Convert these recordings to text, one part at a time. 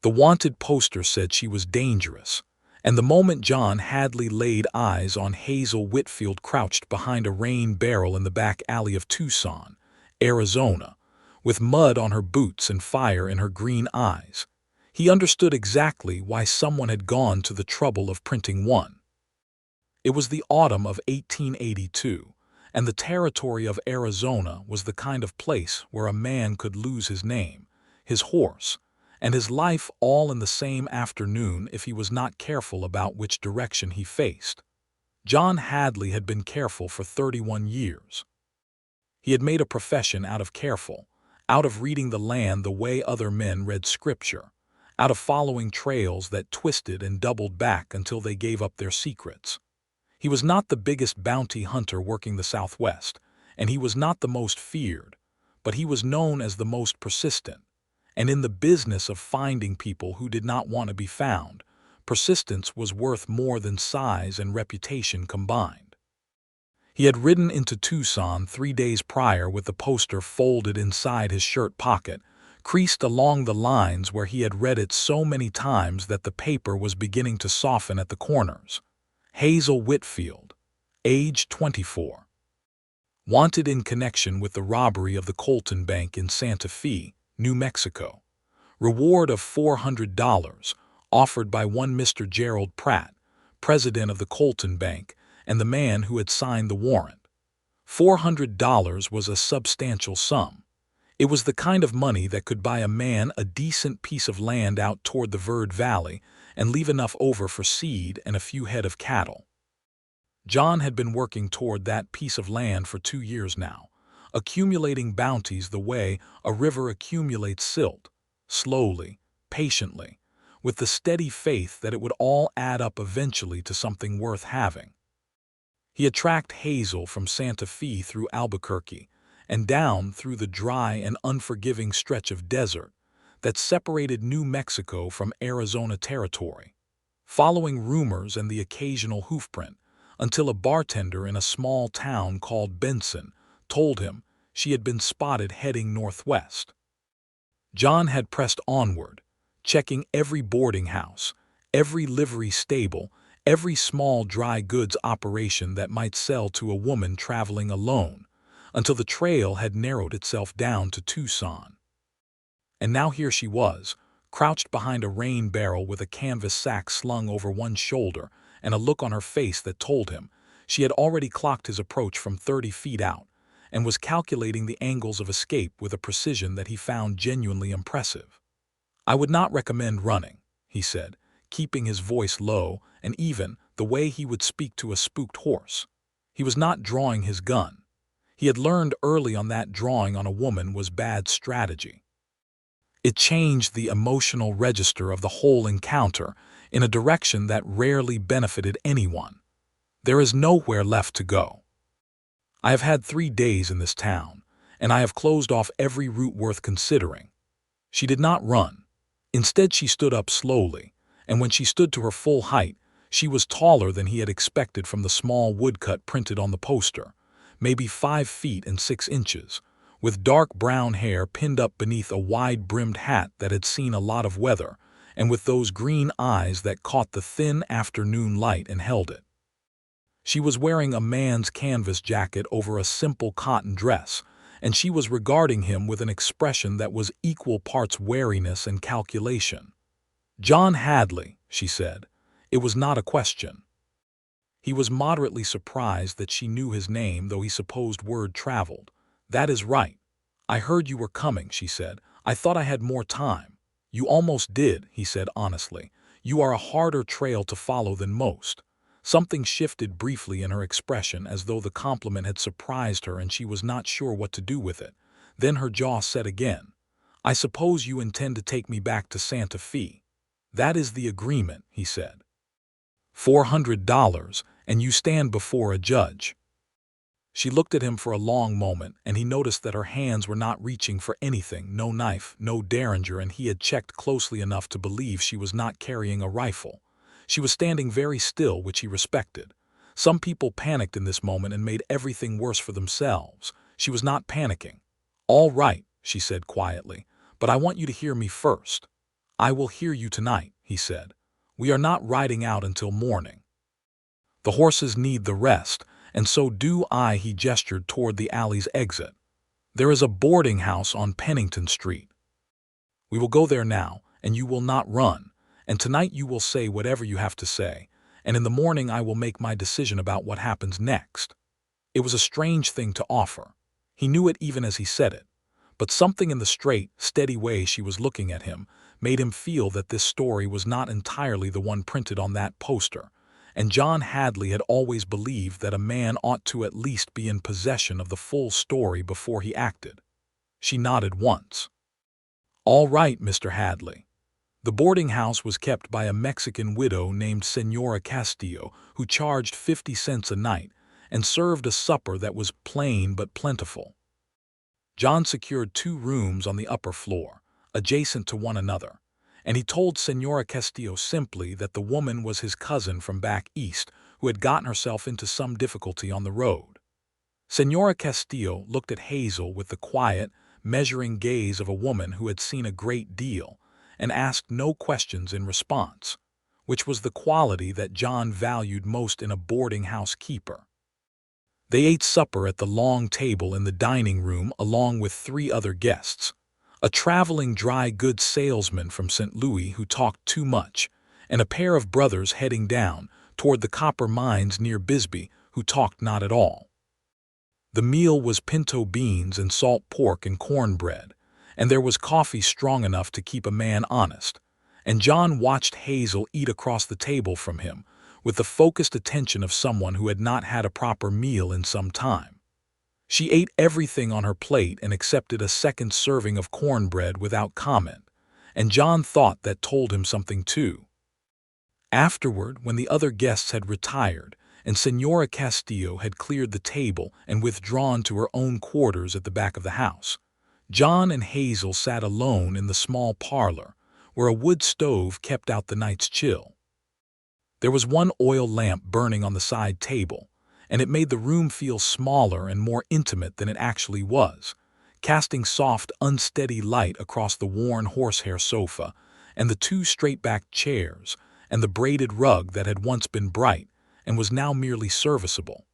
The wanted poster said she was dangerous, and the moment John Hadley laid eyes on Hazel Whitfield crouched behind a rain barrel in the back alley of Tucson, Arizona, with mud on her boots and fire in her green eyes, he understood exactly why someone had gone to the trouble of printing one. It was the autumn of 1882, and the territory of Arizona was the kind of place where a man could lose his name, his horse, and his life all in the same afternoon if he was not careful about which direction he faced. John Hadley had been careful for 31 years. He had made a profession out of careful, out of reading the land the way other men read scripture, out of following trails that twisted and doubled back until they gave up their secrets. He was not the biggest bounty hunter working the Southwest, and he was not the most feared, but he was known as the most persistent. And in the business of finding people who did not want to be found, persistence was worth more than size and reputation combined. He had ridden into Tucson 3 days prior with the poster folded inside his shirt pocket, creased along the lines where he had read it so many times that the paper was beginning to soften at the corners. Hazel Whitfield, age 24. Wanted in connection with the robbery of the Colton Bank in Santa Fe, New Mexico. Reward of $400, offered by one Mr. Gerald Pratt, president of the Colton Bank, and the man who had signed the warrant. $400 was a substantial sum. It was the kind of money that could buy a man a decent piece of land out toward the Verde Valley and leave enough over for seed and a few head of cattle. John had been working toward that piece of land for 2 years now, accumulating bounties the way a river accumulates silt, slowly, patiently, with the steady faith that it would all add up eventually to something worth having. He had tracked Hazel from Santa Fe through Albuquerque and down through the dry and unforgiving stretch of desert that separated New Mexico from Arizona territory, following rumors and the occasional hoofprint, until a bartender in a small town called Benson told him she had been spotted heading northwest. John had pressed onward, checking every boarding house, every livery stable, every small dry goods operation that might sell to a woman traveling alone, until the trail had narrowed itself down to Tucson. And now here she was, crouched behind a rain barrel with a canvas sack slung over one shoulder and a look on her face that told him she had already clocked his approach from 30 feet out and was calculating the angles of escape with a precision that he found genuinely impressive. "I would not recommend running," he said, keeping his voice low and even the way he would speak to a spooked horse. He was not drawing his gun. He had learned early on that drawing on a woman was bad strategy. It changed the emotional register of the whole encounter in a direction that rarely benefited anyone. There is nowhere left to go. I have had 3 days in this town, and I have closed off every route worth considering. She did not run. Instead, she stood up slowly, and when she stood to her full height, she was taller than he had expected from the small woodcut printed on the poster, maybe 5 feet and 6 inches, with dark brown hair pinned up beneath a wide-brimmed hat that had seen a lot of weather, and with those green eyes that caught the thin afternoon light and held it. She was wearing a man's canvas jacket over a simple cotton dress, and she was regarding him with an expression that was equal parts wariness and calculation. "John Hadley," she said. It was not a question. He was moderately surprised that she knew his name, though he supposed word traveled. "That is right. I heard you were coming," she said. "I thought I had more time." "You almost did," he said honestly. "You are a harder trail to follow than most." Something shifted briefly in her expression, as though the compliment had surprised her and she was not sure what to do with it. Then her jaw set again. "I suppose you intend to take me back to Santa Fe." "That is the agreement," he said. $400, and you stand before a judge." She looked at him for a long moment, and he noticed that her hands were not reaching for anything, no knife, no derringer, and he had checked closely enough to believe she was not carrying a rifle. She was standing very still, which he respected. Some people panicked in this moment and made everything worse for themselves. She was not panicking. "All right," she said quietly, "but I want you to hear me first. "I will hear you tonight," he said. "We are not riding out until morning. The horses need the rest, and so do I." He gestured toward the alley's exit. "There is a boarding house on Pennington Street. We will go there now, and you will not run, and tonight you will say whatever you have to say, and in the morning I will make my decision about what happens next." It was a strange thing to offer. He knew it even as he said it, but something in the straight, steady way she was looking at him made him feel that this story was not entirely the one printed on that poster, and John Hadley had always believed that a man ought to at least be in possession of the full story before he acted. She nodded once. "All right, Mr. Hadley." The boarding house was kept by a Mexican widow named Senora Castillo, who charged 50 cents a night and served a supper that was plain but plentiful. John secured 2 rooms on the upper floor, adjacent to one another, and he told Senora Castillo simply that the woman was his cousin from back east who had gotten herself into some difficulty on the road. Senora Castillo looked at Hazel with the quiet, measuring gaze of a woman who had seen a great deal and asked no questions in response, which was the quality that John valued most in a boarding house keeper. They ate supper at the long table in the dining room along with 3 other guests, a traveling dry goods salesman from St. Louis who talked too much, and a pair of brothers heading down toward the copper mines near Bisbee who talked not at all. The meal was pinto beans and salt pork and cornbread, and there was coffee strong enough to keep a man honest, and John watched Hazel eat across the table from him with the focused attention of someone who had not had a proper meal in some time. She ate everything on her plate and accepted a second serving of cornbread without comment, and John thought that told him something too. Afterward, when the other guests had retired and Senora Castillo had cleared the table and withdrawn to her own quarters at the back of the house, John and Hazel sat alone in the small parlor, where a wood stove kept out the night's chill. There was one oil lamp burning on the side table, and it made the room feel smaller and more intimate than it actually was, casting soft, unsteady light across the worn horsehair sofa and the 2 straight-backed chairs and the braided rug that had once been bright and was now merely serviceable.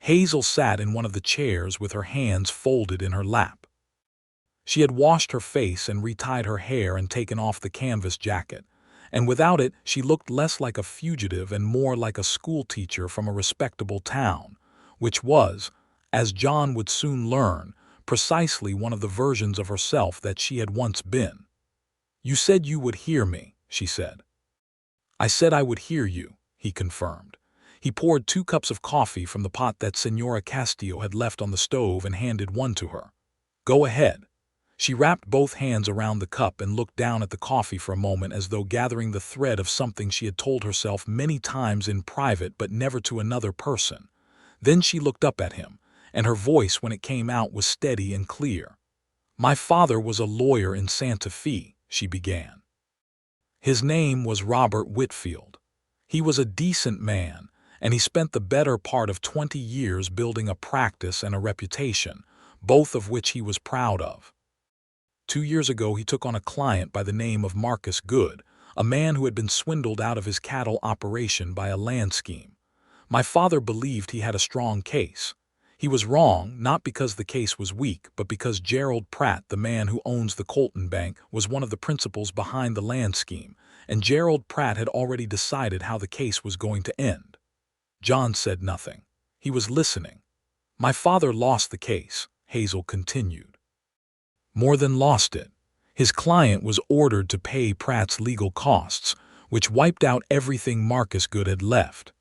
Hazel sat in one of the chairs with her hands folded in her lap. She had washed her face and retied her hair and taken off the canvas jacket, and without it she looked less like a fugitive and more like a schoolteacher from a respectable town, which was, as John would soon learn, precisely one of the versions of herself that she had once been. "You said you would hear me," she said. "I said I would hear you," he confirmed. He poured 2 cups of coffee from the pot that Senora Castillo had left on the stove and handed one to her. "Go ahead." She wrapped both hands around the cup and looked down at the coffee for a moment as though gathering the thread of something she had told herself many times in private but never to another person. Then she looked up at him, and her voice when it came out was steady and clear. "My father was a lawyer in Santa Fe," she began. "His name was Robert Whitfield. He was a decent man, and he spent the better part of 20 years building a practice and a reputation, both of which he was proud of. 2 years ago he took on a client by the name of Marcus Good, a man who had been swindled out of his cattle operation by a land scheme. My father believed he had a strong case. He was wrong, not because the case was weak, but because Gerald Pratt, the man who owns the Colton Bank, was one of the principals behind the land scheme, and Gerald Pratt had already decided how the case was going to end." John said nothing. He was listening. "My father lost the case," Hazel continued. "More than lost it. His client was ordered to pay Pratt's legal costs, which wiped out everything Marcus Good had left.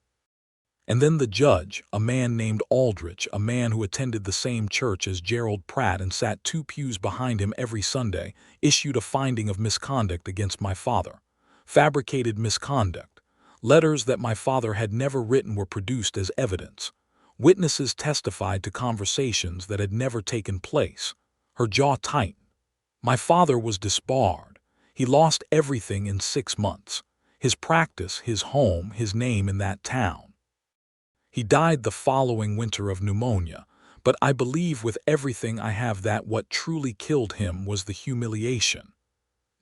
And then the judge, a man named Aldrich, a man who attended the same church as Gerald Pratt and sat 2 pews behind him every Sunday, issued a finding of misconduct against my father. Fabricated misconduct. Letters that my father had never written were produced as evidence. Witnesses testified to conversations that had never taken place." Her jaw tightened. "My father was disbarred. He lost everything in 6 months. His practice, his home, his name in that town. He died the following winter of pneumonia, but I believe with everything I have that what truly killed him was the humiliation."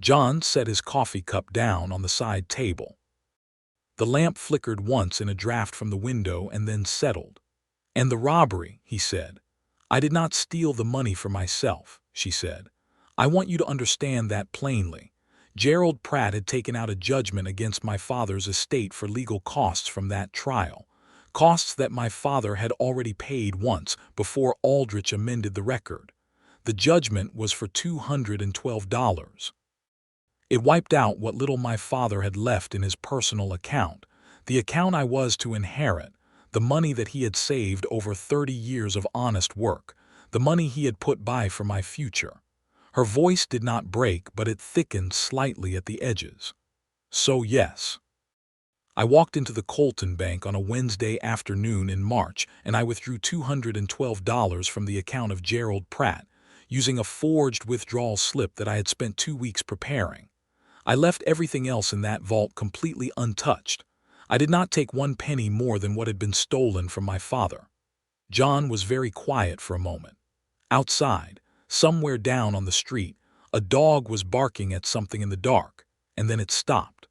John set his coffee cup down on the side table. The lamp flickered once in a draft from the window and then settled. "And the robbery," he said. "I did not steal the money for myself," she said. "I want you to understand that plainly. Gerald Pratt had taken out a judgment against my father's estate for legal costs from that trial, costs that my father had already paid once before Aldrich amended the record. The judgment was for $212. It wiped out what little my father had left in his personal account, the account I was to inherit, the money that he had saved over 30 years of honest work, the money he had put by for my future." Her voice did not break, but it thickened slightly at the edges. "So yes. I walked into the Colton Bank on a Wednesday afternoon in March, and I withdrew $212 from the account of Gerald Pratt, using a forged withdrawal slip that I had spent 2 weeks preparing. I left everything else in that vault completely untouched. I did not take 1 penny more than what had been stolen from my father." John was very quiet for a moment. Outside, somewhere down on the street, a dog was barking at something in the dark, and then it stopped.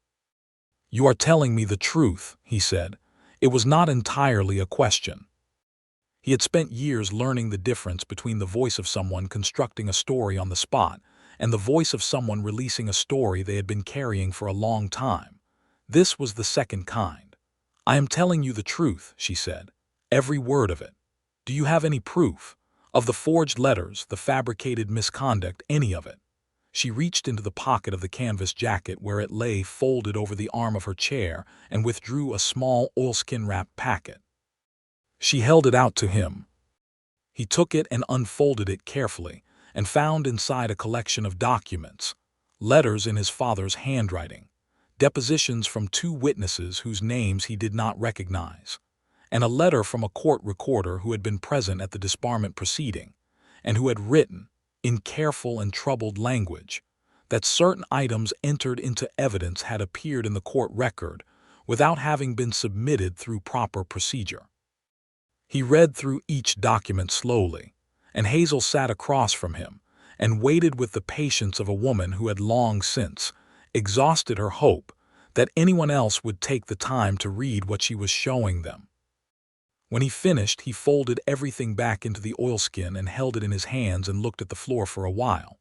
"You are telling me the truth," he said. It was not entirely a question. He had spent years learning the difference between the voice of someone constructing a story on the spot and the voice of someone releasing a story they had been carrying for a long time. This was the second kind. "I am telling you the truth," she said. "Every word of it. Do you have any proof? Of the forged letters, the fabricated misconduct, any of it?" She reached into the pocket of the canvas jacket where it lay folded over the arm of her chair and withdrew a small oilskin-wrapped packet. She held it out to him. He took it and unfolded it carefully, and found inside a collection of documents, letters in his father's handwriting, depositions from 2 witnesses whose names he did not recognize, and a letter from a court recorder who had been present at the disbarment proceeding, and who had written, in careful and troubled language, that certain items entered into evidence had appeared in the court record without having been submitted through proper procedure. He read through each document slowly, and Hazel sat across from him and waited with the patience of a woman who had long since exhausted her hope that anyone else would take the time to read what she was showing them. When he finished, he folded everything back into the oilskin and held it in his hands and looked at the floor for a while.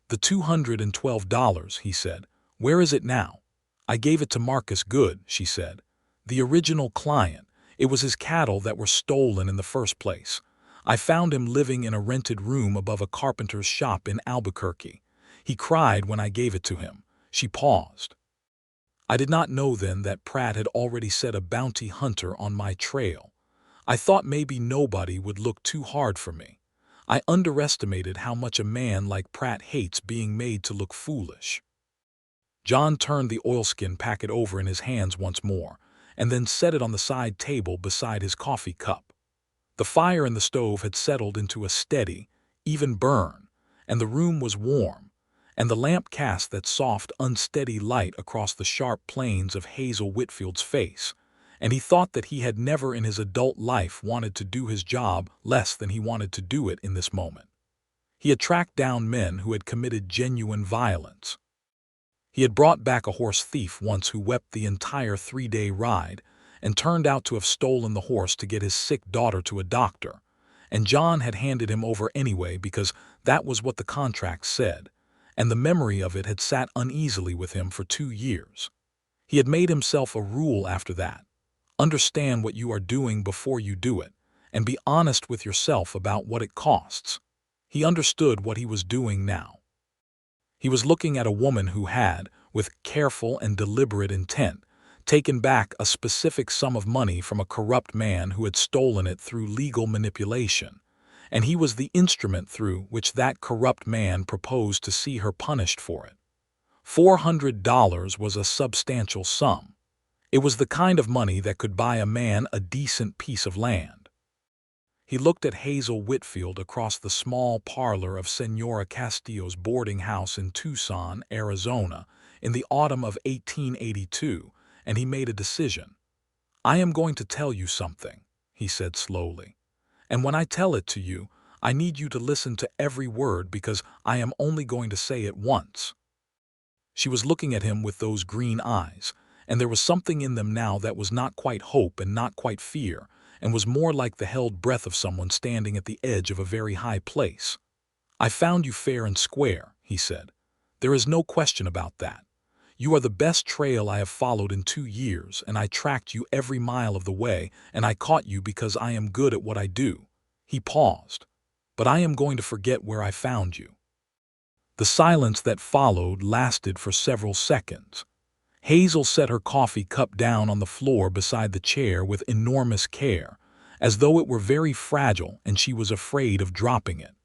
"The $212, he said. "Where is it now?" "I gave it to Marcus Good," she said. "The original client. It was his cattle that were stolen in the first place. I found him living in a rented room above a carpenter's shop in Albuquerque. He cried when I gave it to him." She paused. "I did not know then that Pratt had already set a bounty hunter on my trail. I thought maybe nobody would look too hard for me. I underestimated how much a man like Pratt hates being made to look foolish." John turned the oilskin packet over in his hands once more, and then set it on the side table beside his coffee cup. The fire in the stove had settled into a steady, even burn, and the room was warm, and the lamp cast that soft, unsteady light across the sharp planes of Hazel Whitfield's face, and he thought that he had never in his adult life wanted to do his job less than he wanted to do it in this moment. He had tracked down men who had committed genuine violence. He had brought back a horse thief once who wept the entire 3-day ride and turned out to have stolen the horse to get his sick daughter to a doctor, and John had handed him over anyway because that was what the contract said, and the memory of it had sat uneasily with him for 2 years. He had made himself a rule after that. Understand what you are doing before you do it, and be honest with yourself about what it costs. He understood what he was doing now. He was looking at a woman who had, with careful and deliberate intent, taken back a specific sum of money from a corrupt man who had stolen it through legal manipulation, and he was the instrument through which that corrupt man proposed to see her punished for it. $400 was a substantial sum. It was the kind of money that could buy a man a decent piece of land. He looked at Hazel Whitfield across the small parlor of Senora Castillo's boarding house in Tucson, Arizona, in the autumn of 1882, and he made a decision. "I am going to tell you something," he said slowly. "And when I tell it to you, I need you to listen to every word because I am only going to say it once." She was looking at him with those green eyes, and there was something in them now that was not quite hope and not quite fear, and was more like the held breath of someone standing at the edge of a very high place. "I found you fair and square," he said. "There is no question about that. You are the best trail I have followed in 2 years, and I tracked you every mile of the way, and I caught you because I am good at what I do." He paused. "But I am going to forget where I found you." The silence that followed lasted for several seconds. Hazel set her coffee cup down on the floor beside the chair with enormous care, as though it were very fragile and she was afraid of dropping it.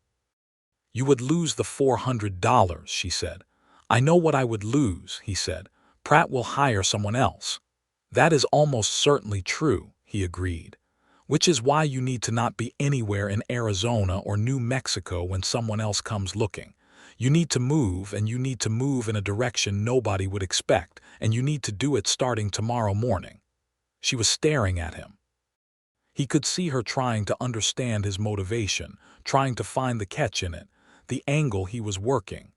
"You would lose the $400, she said. "I know what I would lose," he said. "Pratt will hire someone else." "That is almost certainly true," he agreed. "Which is why you need to not be anywhere in Arizona or New Mexico when someone else comes looking. You need to move, and you need to move in a direction nobody would expect, and you need to do it starting tomorrow morning." She was staring at him. He could see her trying to understand his motivation, trying to find the catch in it, the angle he was working.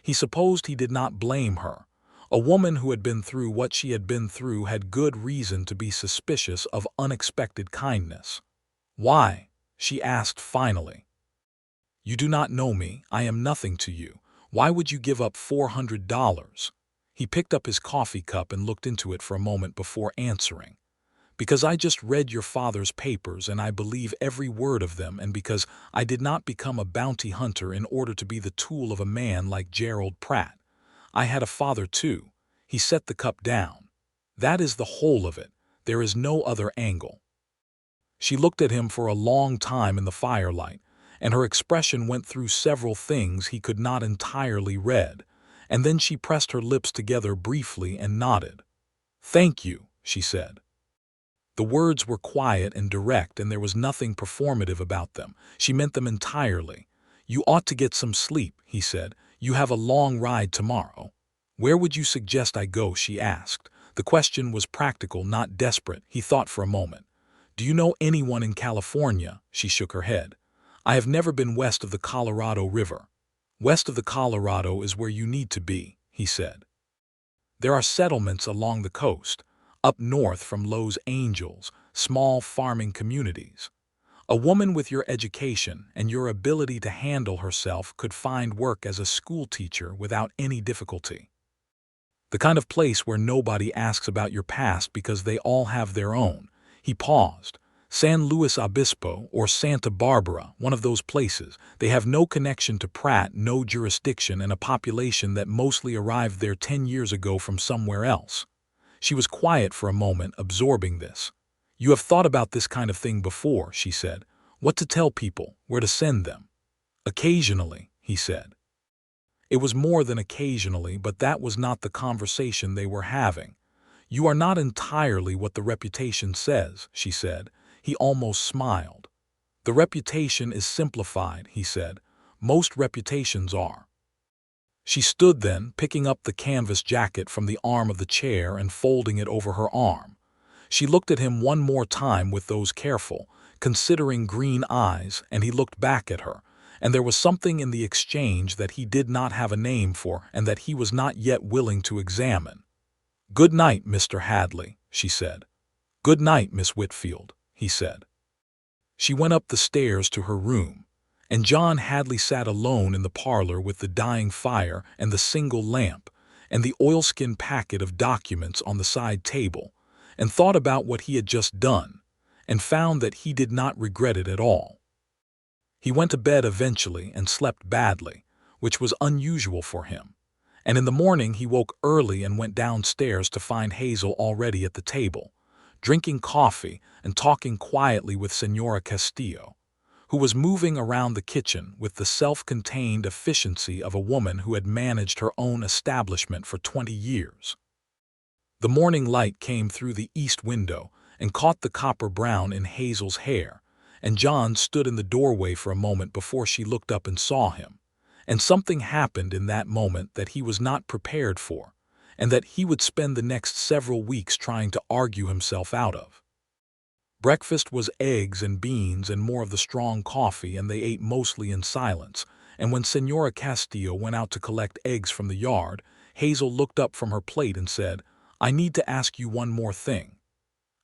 He supposed he did not blame her. A woman who had been through what she had been through had good reason to be suspicious of unexpected kindness. "Why?" she asked finally. "You do not know me. I am nothing to you. Why would you give up $400? He picked up his coffee cup and looked into it for a moment before answering. "Because I just read your father's papers and I believe every word of them, and because I did not become a bounty hunter in order to be the tool of a man like Gerald Pratt. I had a father too." He set the cup down. "That is the whole of it. There is no other angle." She looked at him for a long time in the firelight, and her expression went through several things he could not entirely read, and then she pressed her lips together briefly and nodded. "Thank you," she said. The words were quiet and direct, and there was nothing performative about them. She meant them entirely. "You ought to get some sleep," he said. "You have a long ride tomorrow." "Where would you suggest I go?" she asked. The question was practical, not desperate. He thought for a moment. "Do you know anyone in California?" She shook her head. "I have never been west of the Colorado River." "West of the Colorado is where you need to be," he said. "There are settlements along the coast, up north from Los Angeles, small farming communities. A woman with your education and your ability to handle herself could find work as a school teacher without any difficulty. The kind of place where nobody asks about your past because they all have their own." He paused. "San Luis Obispo or Santa Barbara, one of those places. They have no connection to Pratt, no jurisdiction, and a population that mostly arrived there 10 years ago from somewhere else." She was quiet for a moment, absorbing this. "You have thought about this kind of thing before," she said. "What to tell people, where to send them?" "Occasionally," he said. It was more than occasionally, but that was not the conversation they were having. "You are not entirely what the reputation says," she said. He almost smiled. "The reputation is simplified," he said. "Most reputations are." She stood then, picking up the canvas jacket from the arm of the chair and folding it over her arm. She looked at him one more time with those careful, considering green eyes, and he looked back at her, and there was something in the exchange that he did not have a name for and that he was not yet willing to examine. "Good night, Mr. Hadley," she said. "Good night, Miss Whitfield," he said. She went up the stairs to her room, and John Hadley sat alone in the parlor with the dying fire and the single lamp and the oilskin packet of documents on the side table, and thought about what he had just done, and found that he did not regret it at all. He went to bed eventually and slept badly, which was unusual for him, and in the morning he woke early and went downstairs to find Hazel already at the table, drinking coffee and talking quietly with Senora Castillo, who was moving around the kitchen with the self-contained efficiency of a woman who had managed her own establishment for 20 years. The morning light came through the east window and caught the copper brown in Hazel's hair, and John stood in the doorway for a moment before she looked up and saw him, and something happened in that moment that he was not prepared for, and that he would spend the next several weeks trying to argue himself out of. Breakfast was eggs and beans and more of the strong coffee, and they ate mostly in silence, and when Senora Castillo went out to collect eggs from the yard, Hazel looked up from her plate and said, "I need to ask you one more thing."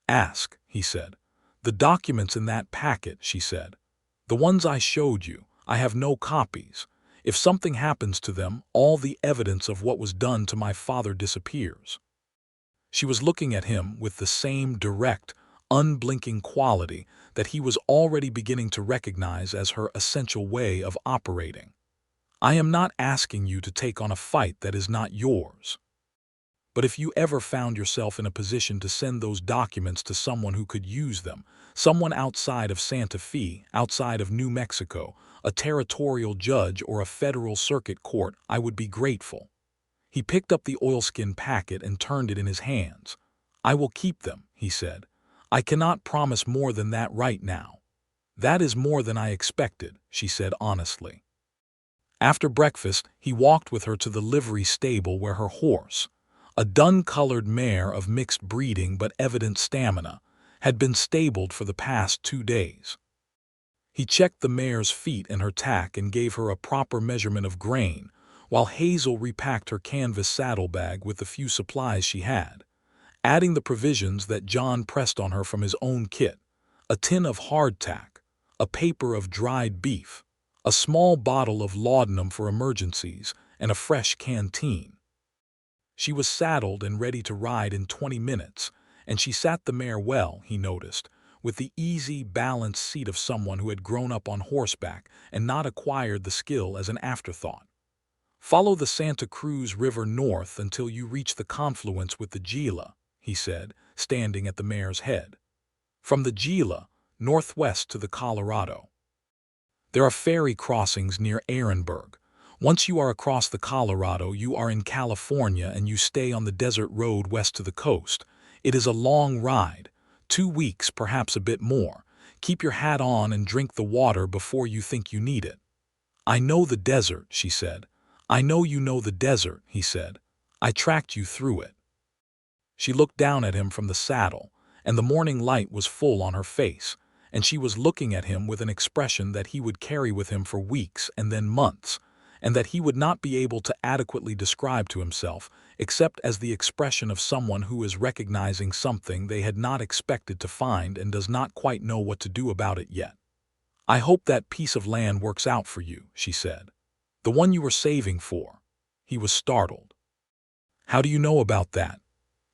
"Ask," he said. "The documents in that packet," she said. "The ones I showed you, I have no copies. If something happens to them, all the evidence of what was done to my father disappears." She was looking at him with the same direct, unblinking quality that he was already beginning to recognize as her essential way of operating. "I am not asking you to take on a fight that is not yours. But if you ever found yourself in a position to send those documents to someone who could use them, someone outside of Santa Fe, outside of New Mexico, a territorial judge or a federal circuit court, I would be grateful." He picked up the oilskin packet and turned it in his hands. "I will keep them," he said. "I cannot promise more than that right now." "That is more than I expected," she said honestly. After breakfast, he walked with her to the livery stable where her horse, a dun-colored mare of mixed breeding but evident stamina, had been stabled for the past 2 days. He checked the mare's feet and her tack and gave her a proper measurement of grain, while Hazel repacked her canvas saddlebag with the few supplies she had, adding the provisions that John pressed on her from his own kit: a tin of hardtack, a paper of dried beef, a small bottle of laudanum for emergencies, and a fresh canteen. She was saddled and ready to ride in 20 minutes, and she sat the mare well, he noticed, with the easy, balanced seat of someone who had grown up on horseback and not acquired the skill as an afterthought. "Follow the Santa Cruz River north until you reach the confluence with the Gila," he said, standing at the mare's head. "From the Gila, northwest to the Colorado. There are ferry crossings near Ehrenberg. Once you are across the Colorado, you are in California and you stay on the desert road west to the coast. It is a long ride, 2 weeks, perhaps a bit more. Keep your hat on and drink the water before you think you need it." "I know the desert," she said. "I know you know the desert," he said. "I tracked you through it." She looked down at him from the saddle, and the morning light was full on her face, and she was looking at him with an expression that he would carry with him for weeks and then months, and that he would not be able to adequately describe to himself, except as the expression of someone who is recognizing something they had not expected to find and does not quite know what to do about it yet. "I hope that piece of land works out for you," she said. "The one you were saving for." He was startled. "How do you know about that?"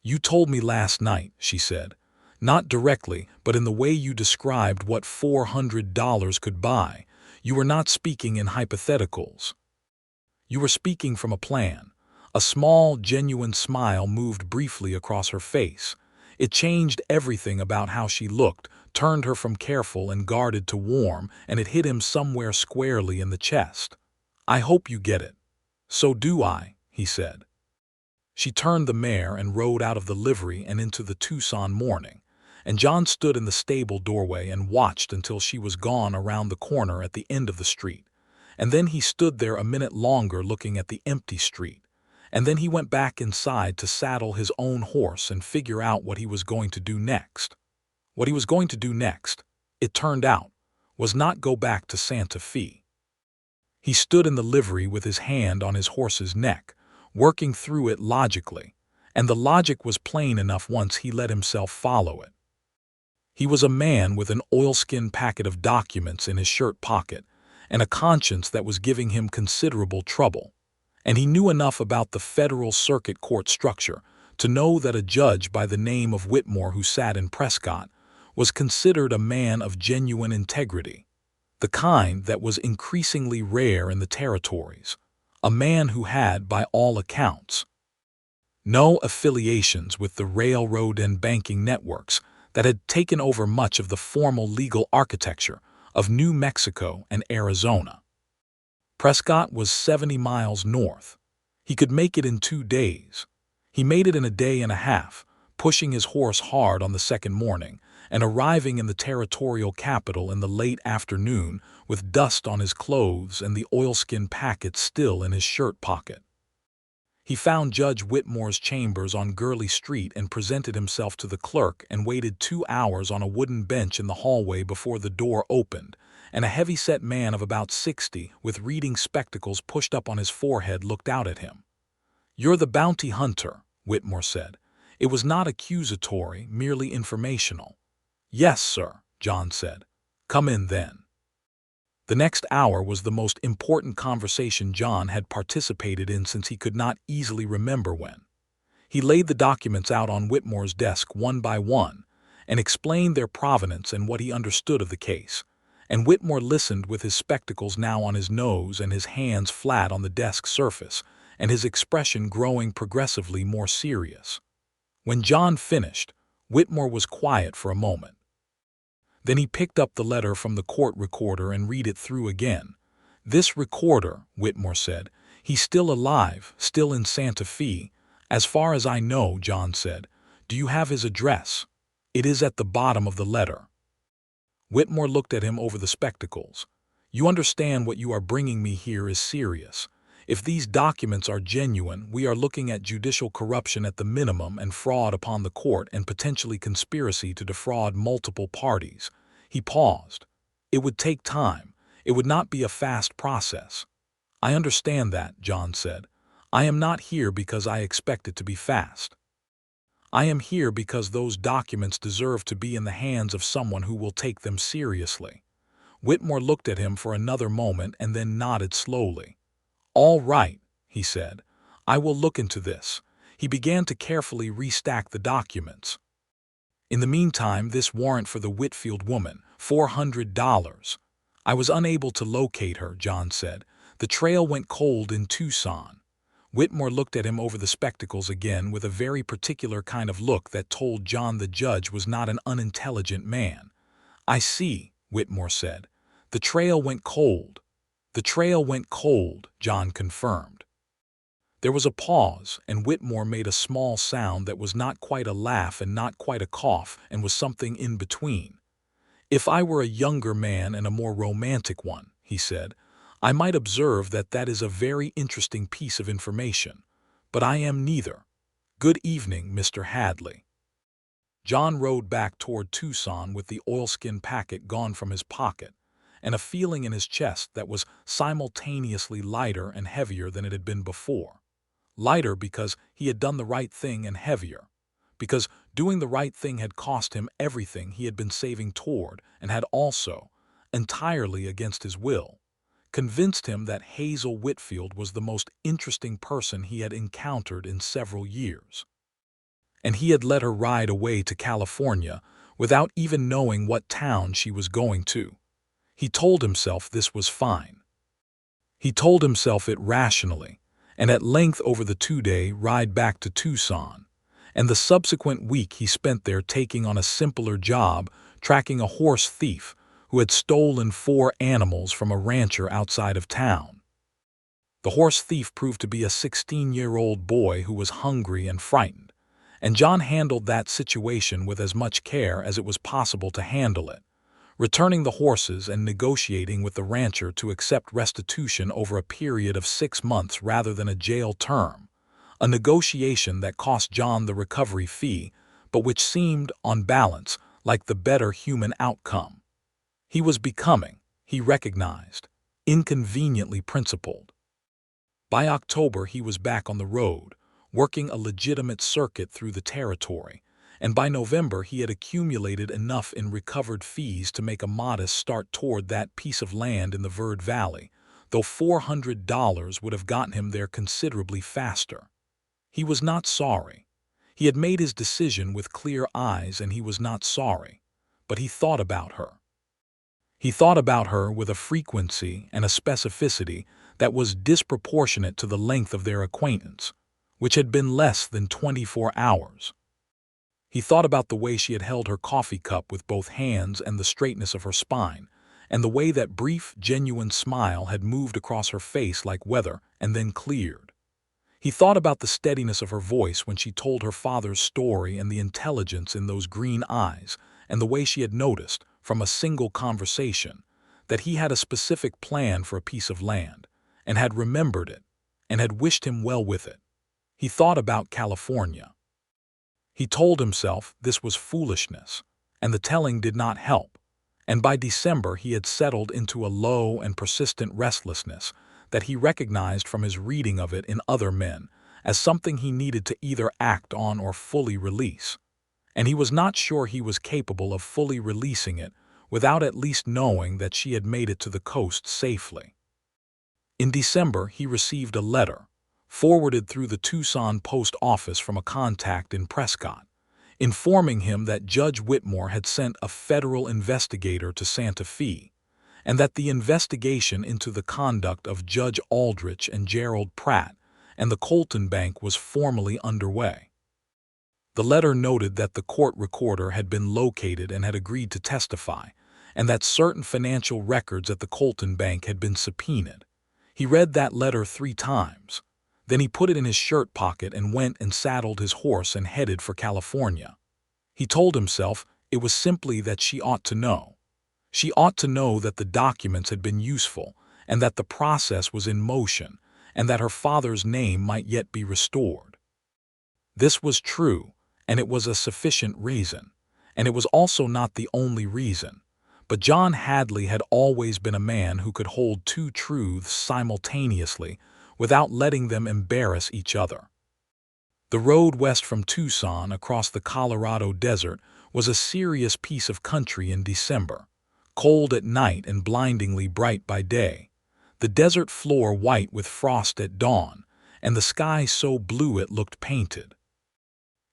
"You told me last night," she said. "Not directly, but in the way you described what $400 could buy. You were not speaking in hypotheticals. You were speaking from a plan." A small, genuine smile moved briefly across her face. It changed everything about how she looked, turned her from careful and guarded to warm, and it hit him somewhere squarely in the chest. "I hope you get it." "So do I," he said. She turned the mare and rode out of the livery and into the Tucson morning, and John stood in the stable doorway and watched until she was gone around the corner at the end of the street. And then he stood there a minute longer looking at the empty street. And then he went back inside to saddle his own horse and figure out what he was going to do next. What he was going to do next, it turned out, was not go back to Santa Fe. He stood in the livery with his hand on his horse's neck, working through it logically, and the logic was plain enough once he let himself follow it. He was a man with an oilskin packet of documents in his shirt pocket, and a conscience that was giving him considerable trouble. And he knew enough about the federal circuit court structure to know that a judge by the name of Whitmore who sat in Prescott was considered a man of genuine integrity, the kind that was increasingly rare in the territories, a man who had, by all accounts, no affiliations with the railroad and banking networks that had taken over much of the formal legal architecture of New Mexico and Arizona. Prescott was 70 miles north. He could make it in 2 days. He made it in a day and a half, pushing his horse hard on the second morning and arriving in the territorial capital in the late afternoon with dust on his clothes and the oilskin packet still in his shirt pocket. He found Judge Whitmore's chambers on Gurley Street and presented himself to the clerk and waited 2 hours on a wooden bench in the hallway before the door opened, and a heavy-set man of about 60 with reading spectacles pushed up on his forehead looked out at him. "You're the bounty hunter," Whitmore said. It was not accusatory, merely informational. "Yes, sir," John said. "Come in then." The next hour was the most important conversation John had participated in since he could not easily remember when. He laid the documents out on Whitmore's desk one by one and explained their provenance and what he understood of the case. And Whitmore listened with his spectacles now on his nose and his hands flat on the desk surface, and his expression growing progressively more serious. When John finished, Whitmore was quiet for a moment. Then he picked up the letter from the court recorder and read it through again. "This recorder," Whitmore said, "he's still alive, still in Santa Fe. As far as I know," John said. "Do you have his address?" "It is at the bottom of the letter." Whitmore looked at him over the spectacles. "You understand what you are bringing me here is serious. If these documents are genuine, we are looking at judicial corruption at the minimum and fraud upon the court and potentially conspiracy to defraud multiple parties." He paused. "It would take time. It would not be a fast process." "I understand that," John said. "I am not here because I expect it to be fast. I am here because those documents deserve to be in the hands of someone who will take them seriously." Whitmore looked at him for another moment and then nodded slowly. "All right," he said. "I will look into this." He began to carefully restack the documents. "In the meantime, this warrant for the Whitfield woman, $400. I was unable to locate her," John said. "The trail went cold in Tucson." Whitmore looked at him over the spectacles again with a very particular kind of look that told John the judge was not an unintelligent man. "I see," Whitmore said. "The trail went cold." "The trail went cold," John confirmed. There was a pause, and Whitmore made a small sound that was not quite a laugh and not quite a cough and was something in between. "If I were a younger man and a more romantic one," he said, "I might observe that that is a very interesting piece of information. But I am neither. Good evening, Mr. Hadley." John rode back toward Tucson with the oilskin packet gone from his pocket, and a feeling in his chest that was simultaneously lighter and heavier than it had been before. Lighter because he had done the right thing, and heavier because doing the right thing had cost him everything he had been saving toward, and had also, entirely against his will, convinced him that Hazel Whitfield was the most interesting person he had encountered in several years. And he had let her ride away to California without even knowing what town she was going to. He told himself this was fine. He told himself it rationally, and at length over the 2-day ride back to Tucson, and the subsequent week he spent there taking on a simpler job, tracking a horse thief who had stolen 4 animals from a rancher outside of town. The horse thief proved to be a 16-year-old boy who was hungry and frightened, and John handled that situation with as much care as it was possible to handle it, returning the horses and negotiating with the rancher to accept restitution over a period of 6 months rather than a jail term, a negotiation that cost John the recovery fee, but which seemed, on balance, like the better human outcome. He was becoming, he recognized, inconveniently principled. By October he was back on the road, working a legitimate circuit through the territory, and by November he had accumulated enough in recovered fees to make a modest start toward that piece of land in the Verde Valley, though $400 would have gotten him there considerably faster. He was not sorry. He had made his decision with clear eyes, and he was not sorry, but he thought about her. He thought about her with a frequency and a specificity that was disproportionate to the length of their acquaintance, which had been less than 24 hours. He thought about the way she had held her coffee cup with both hands and the straightness of her spine, and the way that brief, genuine smile had moved across her face like weather and then cleared. He thought about the steadiness of her voice when she told her father's story and the intelligence in those green eyes, and the way she had noticed, from a single conversation, that he had a specific plan for a piece of land, and had remembered it, and had wished him well with it. He thought about California. He told himself this was foolishness, and the telling did not help, and by December he had settled into a low and persistent restlessness that he recognized from his reading of it in other men, as something he needed to either act on or fully release. And he was not sure he was capable of fully releasing it without at least knowing that she had made it to the coast safely. In December, he received a letter, forwarded through the Tucson post office from a contact in Prescott, informing him that Judge Whitmore had sent a federal investigator to Santa Fe, and that the investigation into the conduct of Judge Aldrich and Gerald Pratt and the Colton Bank was formally underway. The letter noted that the court recorder had been located and had agreed to testify, and that certain financial records at the Colton Bank had been subpoenaed. He read that letter 3 times. Then he put it in his shirt pocket and went and saddled his horse and headed for California. He told himself it was simply that she ought to know. She ought to know that the documents had been useful, and that the process was in motion, and that her father's name might yet be restored. This was true, and it was a sufficient reason, and it was also not the only reason. But John Hadley had always been a man who could hold 2 truths simultaneously without letting them embarrass each other. The road west from Tucson across the Colorado desert was a serious piece of country in December, cold at night and blindingly bright by day, the desert floor white with frost at dawn, and the sky so blue it looked painted.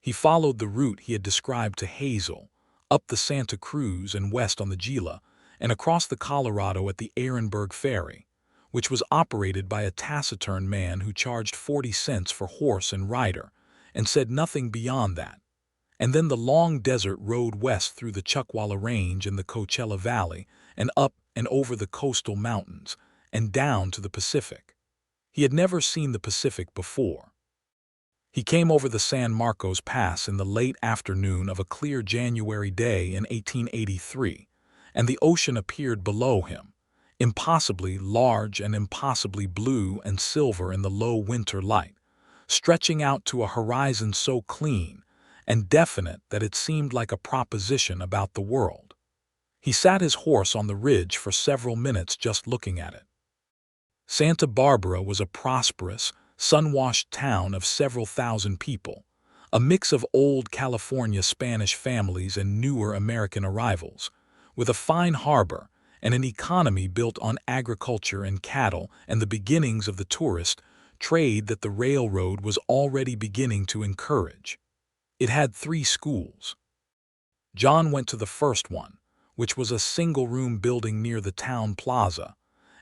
He followed the route he had described to Hazel, up the Santa Cruz and west on the Gila, and across the Colorado at the Ehrenberg Ferry, which was operated by a taciturn man who charged 40 cents for horse and rider, and said nothing beyond that. And then the long desert road west through the Chuckwalla Range and the Coachella Valley, and up and over the coastal mountains, and down to the Pacific. He had never seen the Pacific before. He came over the San Marcos Pass in the late afternoon of a clear January day in 1883, and the ocean appeared below him, impossibly large and impossibly blue and silver in the low winter light, stretching out to a horizon so clean and definite that it seemed like a proposition about the world. He sat his horse on the ridge for several minutes just looking at it. Santa Barbara was a prosperous, sun-washed town of several thousand people, a mix of old California Spanish families and newer American arrivals, with a fine harbor and an economy built on agriculture and cattle and the beginnings of the tourist trade that the railroad was already beginning to encourage. It had 3 schools. John went to the first one, which was a single-room building near the town plaza,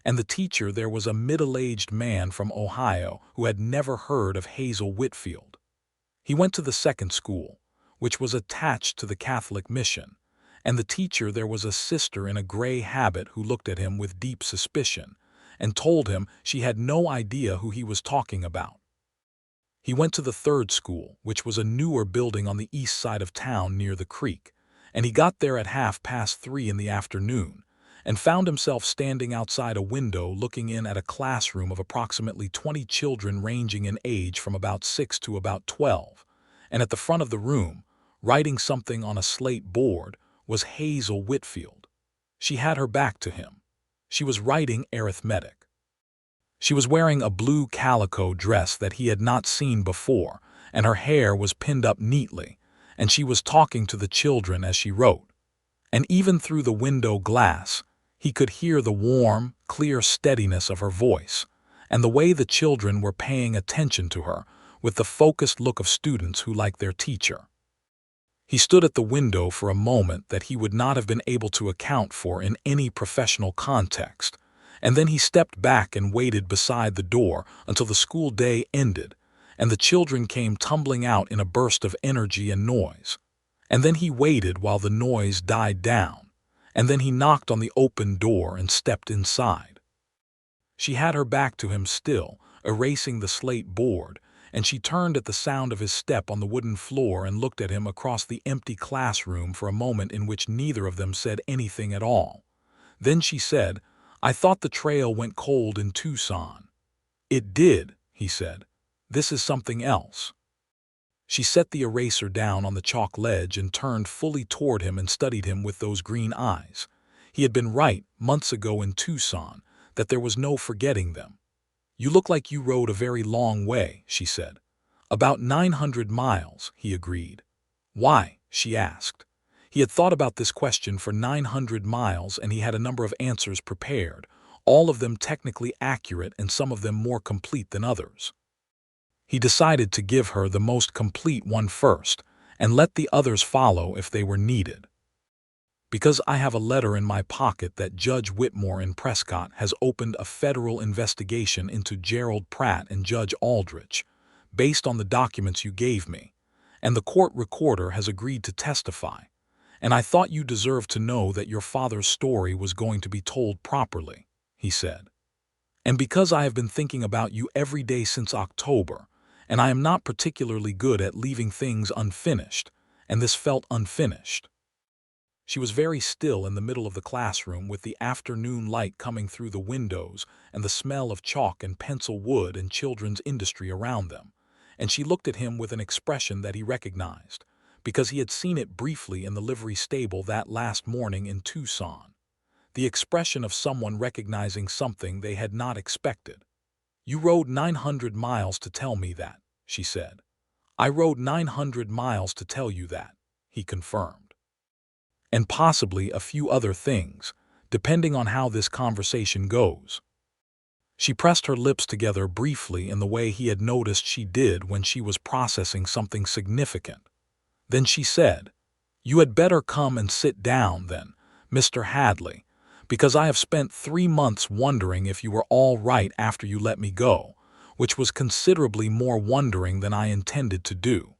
and the teacher there was a middle-aged man from Ohio who had never heard of Hazel Whitfield. He went to the second school, which was attached to the Catholic mission, and the teacher there was a sister in a gray habit who looked at him with deep suspicion and told him she had no idea who he was talking about. He went to the third school, which was a newer building on the east side of town near the creek, and he got there at 3:30 in the afternoon, and found himself standing outside a window looking in at a classroom of approximately 20 children ranging in age from about 6 to about 12, and at the front of the room, writing something on a slate board, was Hazel Whitfield. She had her back to him. She was writing arithmetic. She was wearing a blue calico dress that he had not seen before, and her hair was pinned up neatly, and she was talking to the children as she wrote. And even through the window glass, he could hear the warm, clear steadiness of her voice, and the way the children were paying attention to her with the focused look of students who like their teacher. He stood at the window for a moment that he would not have been able to account for in any professional context, and then he stepped back and waited beside the door until the school day ended, and the children came tumbling out in a burst of energy and noise. And then he waited while the noise died down, and then he knocked on the open door and stepped inside. She had her back to him still, erasing the slate board, and she turned at the sound of his step on the wooden floor and looked at him across the empty classroom for a moment in which neither of them said anything at all. Then she said, "I thought the trail went cold in Tucson." "It did," he said. "This is something else." She set the eraser down on the chalk ledge and turned fully toward him and studied him with those green eyes. He had been right, months ago in Tucson, that there was no forgetting them. "You look like you rode a very long way," she said. About 900 miles, he agreed. Why? She asked. He had thought about this question for 900 miles and he had a number of answers prepared, all of them technically accurate and some of them more complete than others. He decided to give her the most complete one first and let the others follow if they were needed. Because I have a letter in my pocket that Judge Whitmore in Prescott has opened a federal investigation into Gerald Pratt and Judge Aldrich, based on the documents you gave me, and the court recorder has agreed to testify, and I thought you deserved to know that your father's story was going to be told properly, he said. And because I have been thinking about you every day since October, and I am not particularly good at leaving things unfinished, and this felt unfinished. She was very still in the middle of the classroom with the afternoon light coming through the windows and the smell of chalk and pencil wood and children's industry around them, and she looked at him with an expression that he recognized, because he had seen it briefly in the livery stable that last morning in Tucson. The expression of someone recognizing something they had not expected. "You rode 900 miles to tell me that," she said. "I rode 900 miles to tell you that," he confirmed. "And possibly a few other things, depending on how this conversation goes." She pressed her lips together briefly in the way he had noticed she did when she was processing something significant. Then she said, "You had better come and sit down, then, Mr. Hadley, because I have spent 3 months wondering if you were all right after you let me go, which was considerably more wondering than I intended to do."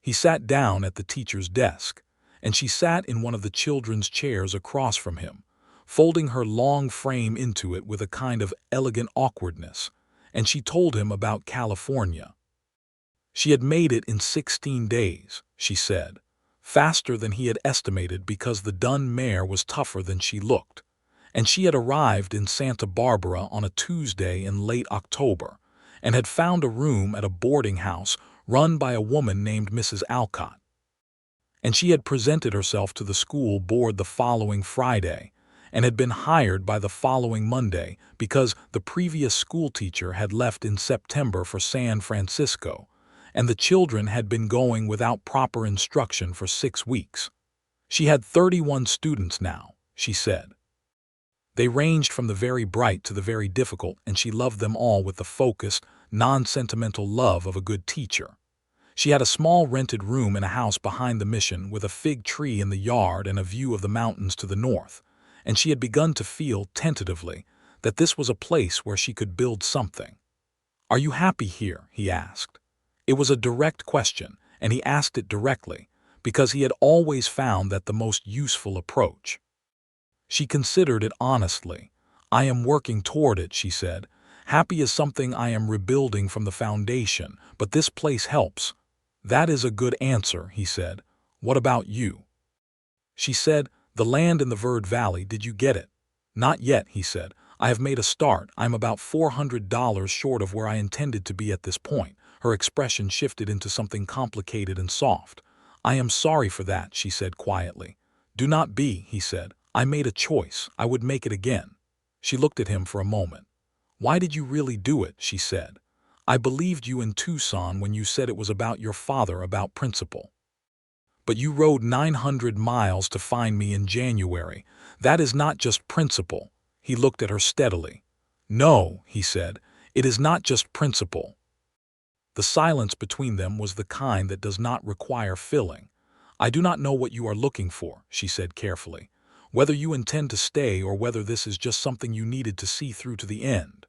He sat down at the teacher's desk, and she sat in one of the children's chairs across from him, folding her long frame into it with a kind of elegant awkwardness, and she told him about California. She had made it in 16 days, she said, faster than he had estimated because the dun mare was tougher than she looked, and she had arrived in Santa Barbara on a Tuesday in late October, and had found a room at a boarding house run by a woman named Mrs. Alcott. And she had presented herself to the school board the following Friday, and had been hired by the following Monday because the previous school teacher had left in September for San Francisco, and the children had been going without proper instruction for 6 weeks. She had 31 students now, she said. They ranged from the very bright to the very difficult, and she loved them all with the focused, non-sentimental love of a good teacher. She had a small rented room in a house behind the mission with a fig tree in the yard and a view of the mountains to the north, and she had begun to feel, tentatively, that this was a place where she could build something. "Are you happy here?" he asked. It was a direct question, and he asked it directly, because he had always found that the most useful approach. She considered it honestly. "I am working toward it," she said. "Happy is something I am rebuilding from the foundation, but this place helps." "That is a good answer," he said. "What about you?" She said, "The land in the Verde Valley, did you get it?" "Not yet," he said. "I have made a start. I'm about $400 short of where I intended to be at this point." Her expression shifted into something complicated and soft. "I am sorry for that," she said quietly. "Do not be," he said. "I made a choice. I would make it again." She looked at him for a moment. "Why did you really do it?" she said. "I believed you in Tucson when you said it was about your father, about principle. But you rode 900 miles to find me in January. That is not just principle." He looked at her steadily. "No," he said, "it is not just principle." The silence between them was the kind that does not require filling. "I do not know what you are looking for," she said carefully, "whether you intend to stay or whether this is just something you needed to see through to the end.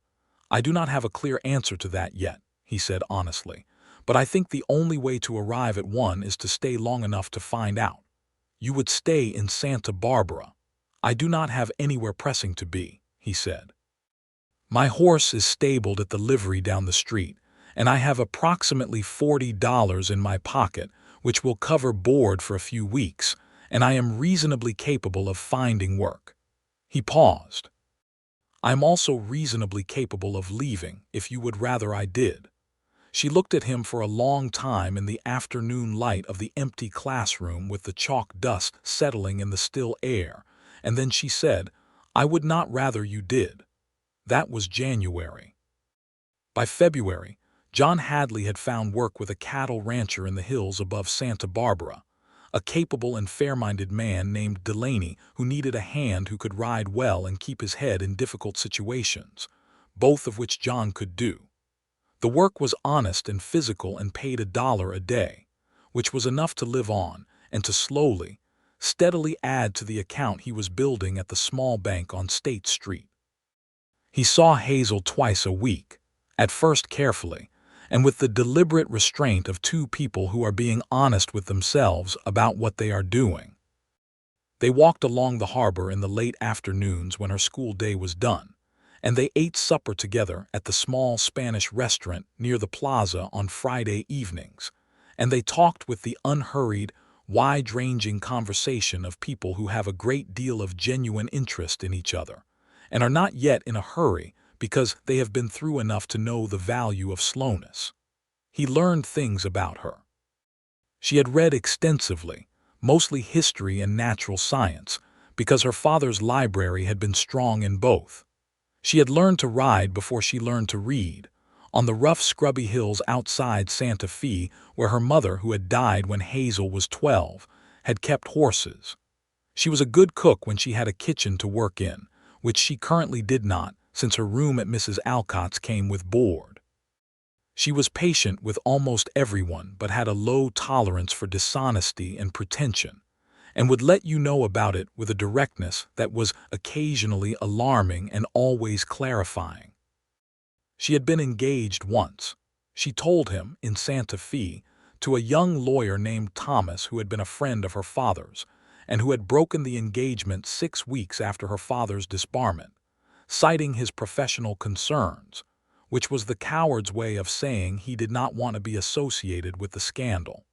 I do not have a clear answer to that yet," he said honestly, "but I think the only way to arrive at one is to stay long enough to find out. You would stay in Santa Barbara." "I do not have anywhere pressing to be," he said. "My horse is stabled at the livery down the street, and I have approximately $40 in my pocket, which will cover board for a few weeks, and I am reasonably capable of finding work." He paused. "I am also reasonably capable of leaving, if you would rather I did." She looked at him for a long time in the afternoon light of the empty classroom with the chalk dust settling in the still air, and then she said, "I would not rather you did." That was January. By February, John Hadley had found work with a cattle rancher in the hills above Santa Barbara, a capable and fair-minded man named Delaney who needed a hand who could ride well and keep his head in difficult situations, both of which John could do. The work was honest and physical and paid $1 a day, which was enough to live on and to slowly, steadily add to the account he was building at the small bank on State Street. He saw Hazel twice a week, at first carefully, and with the deliberate restraint of two people who are being honest with themselves about what they are doing. They walked along the harbor in the late afternoons when her school day was done, and they ate supper together at the small Spanish restaurant near the plaza on Friday evenings, and they talked with the unhurried, wide-ranging conversation of people who have a great deal of genuine interest in each other, and are not yet in a hurry because they have been through enough to know the value of slowness. He learned things about her. She had read extensively, mostly history and natural science, because her father's library had been strong in both. She had learned to ride before she learned to read, on the rough scrubby hills outside Santa Fe where her mother, who had died when Hazel was 12, had kept horses. She was a good cook when she had a kitchen to work in, which she currently did not, since her room at Mrs. Alcott's came with board. She was patient with almost everyone but had a low tolerance for dishonesty and pretension, and would let you know about it with a directness that was occasionally alarming and always clarifying. She had been engaged once, she told him, in Santa Fe, to a young lawyer named Thomas who had been a friend of her father's, and who had broken the engagement 6 weeks after her father's disbarment, citing his professional concerns, which was the coward's way of saying he did not want to be associated with the scandal.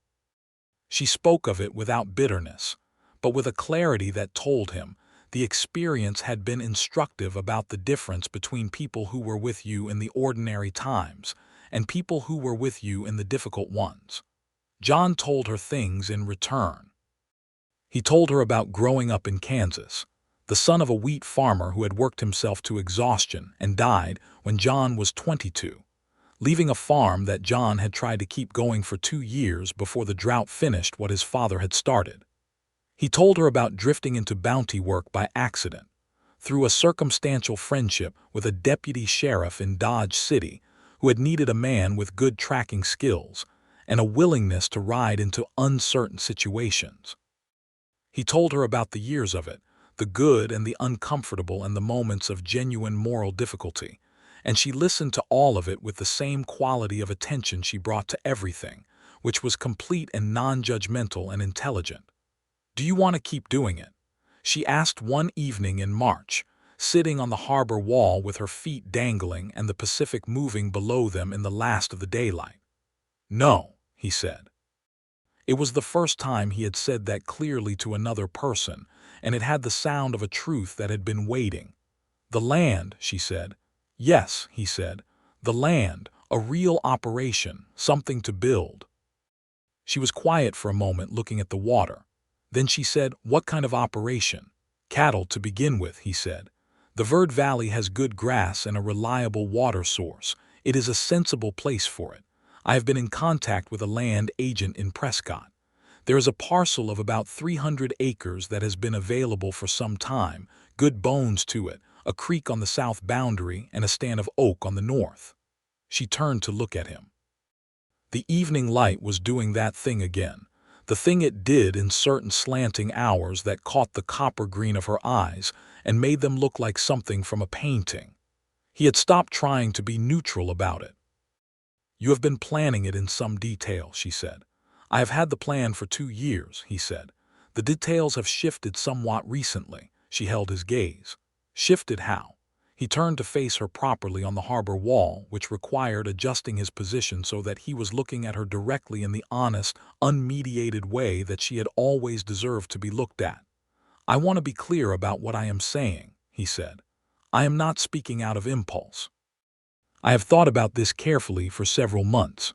She spoke of it without bitterness, but with a clarity that told him the experience had been instructive about the difference between people who were with you in the ordinary times and people who were with you in the difficult ones. John told her things in return. He told her about growing up in Kansas, the son of a wheat farmer who had worked himself to exhaustion and died when John was 22, leaving a farm that John had tried to keep going for 2 years before the drought finished what his father had started. He told her about drifting into bounty work by accident, through a circumstantial friendship with a deputy sheriff in Dodge City who had needed a man with good tracking skills and a willingness to ride into uncertain situations. He told her about the years of it, the good and the uncomfortable and the moments of genuine moral difficulty, and she listened to all of it with the same quality of attention she brought to everything, which was complete and non-judgmental and intelligent. "Do you want to keep doing it?" she asked one evening in March, sitting on the harbor wall with her feet dangling and the Pacific moving below them in the last of the daylight. "No," he said. It was the first time he had said that clearly to another person, and it had the sound of a truth that had been waiting. "The land," she said. "Yes," he said. "The land, a real operation, something to build." She was quiet for a moment looking at the water. Then she said, "What kind of operation?" "Cattle to begin with," he said. "The Verde Valley has good grass and a reliable water source. It is a sensible place for it. I have been in contact with a land agent in Prescott. There is a parcel of about 300 acres that has been available for some time, good bones to it, a creek on the south boundary and a stand of oak on the north." She turned to look at him. The evening light was doing that thing again, the thing it did in certain slanting hours that caught the copper green of her eyes and made them look like something from a painting. He had stopped trying to be neutral about it. "You have been planning it in some detail," she said. "I have had the plan for 2 years," he said. "The details have shifted somewhat recently." She held his gaze. "Shifted how?" He turned to face her properly on the harbor wall, which required adjusting his position so that he was looking at her directly in the honest, unmediated way that she had always deserved to be looked at. "I want to be clear about what I am saying," he said. "I am not speaking out of impulse. I have thought about this carefully for several months.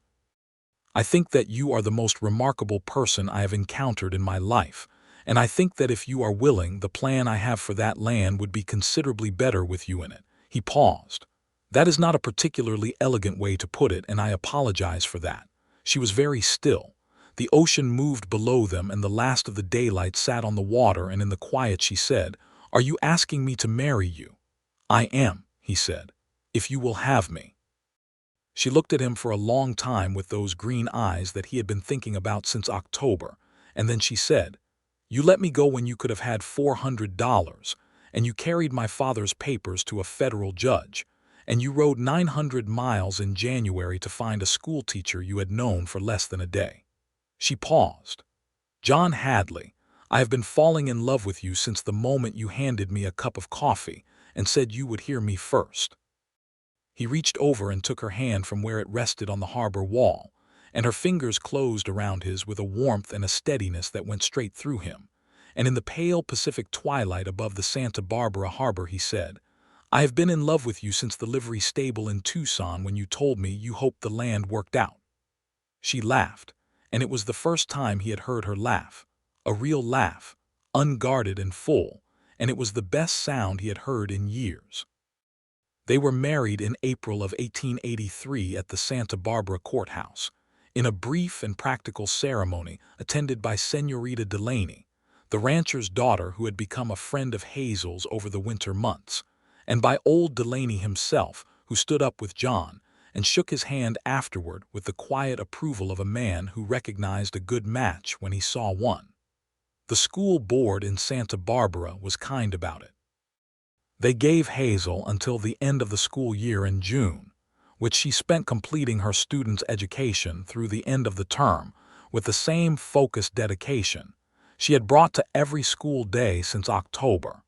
I think that you are the most remarkable person I have encountered in my life, and I think that if you are willing, the plan I have for that land would be considerably better with you in it." He paused. That is not a particularly elegant way to put it, and I apologize for that. She was very still. The ocean moved below them, and the last of the daylight sat on the water, and in the quiet she said, "Are you asking me to marry you?" "I am," he said, "if you will have me." She looked at him for a long time with those green eyes that he had been thinking about since October, and then she said, "You let me go when you could have had $400, and you carried my father's papers to a federal judge, and you rode 900 miles in January to find a schoolteacher you had known for less than a day." She paused. "John Hadley, I have been falling in love with you since the moment you handed me a cup of coffee and said you would hear me first." He reached over and took her hand from where it rested on the harbor wall, and her fingers closed around his with a warmth and a steadiness that went straight through him. And in the pale Pacific twilight above the Santa Barbara harbor he said, "I have been in love with you since the livery stable in Tucson when you told me you hoped the land worked out." She laughed, and it was the first time he had heard her laugh, a real laugh, unguarded and full, and it was the best sound he had heard in years. They were married in April of 1883 at the Santa Barbara courthouse, in a brief and practical ceremony attended by Senorita Delaney, the rancher's daughter who had become a friend of Hazel's over the winter months, and by old Delaney himself, who stood up with John and shook his hand afterward with the quiet approval of a man who recognized a good match when he saw one. The school board in Santa Barbara was kind about it. They gave Hazel until the end of the school year in June, which she spent completing her student's education through the end of the term with the same focused dedication she had brought to every school day since October.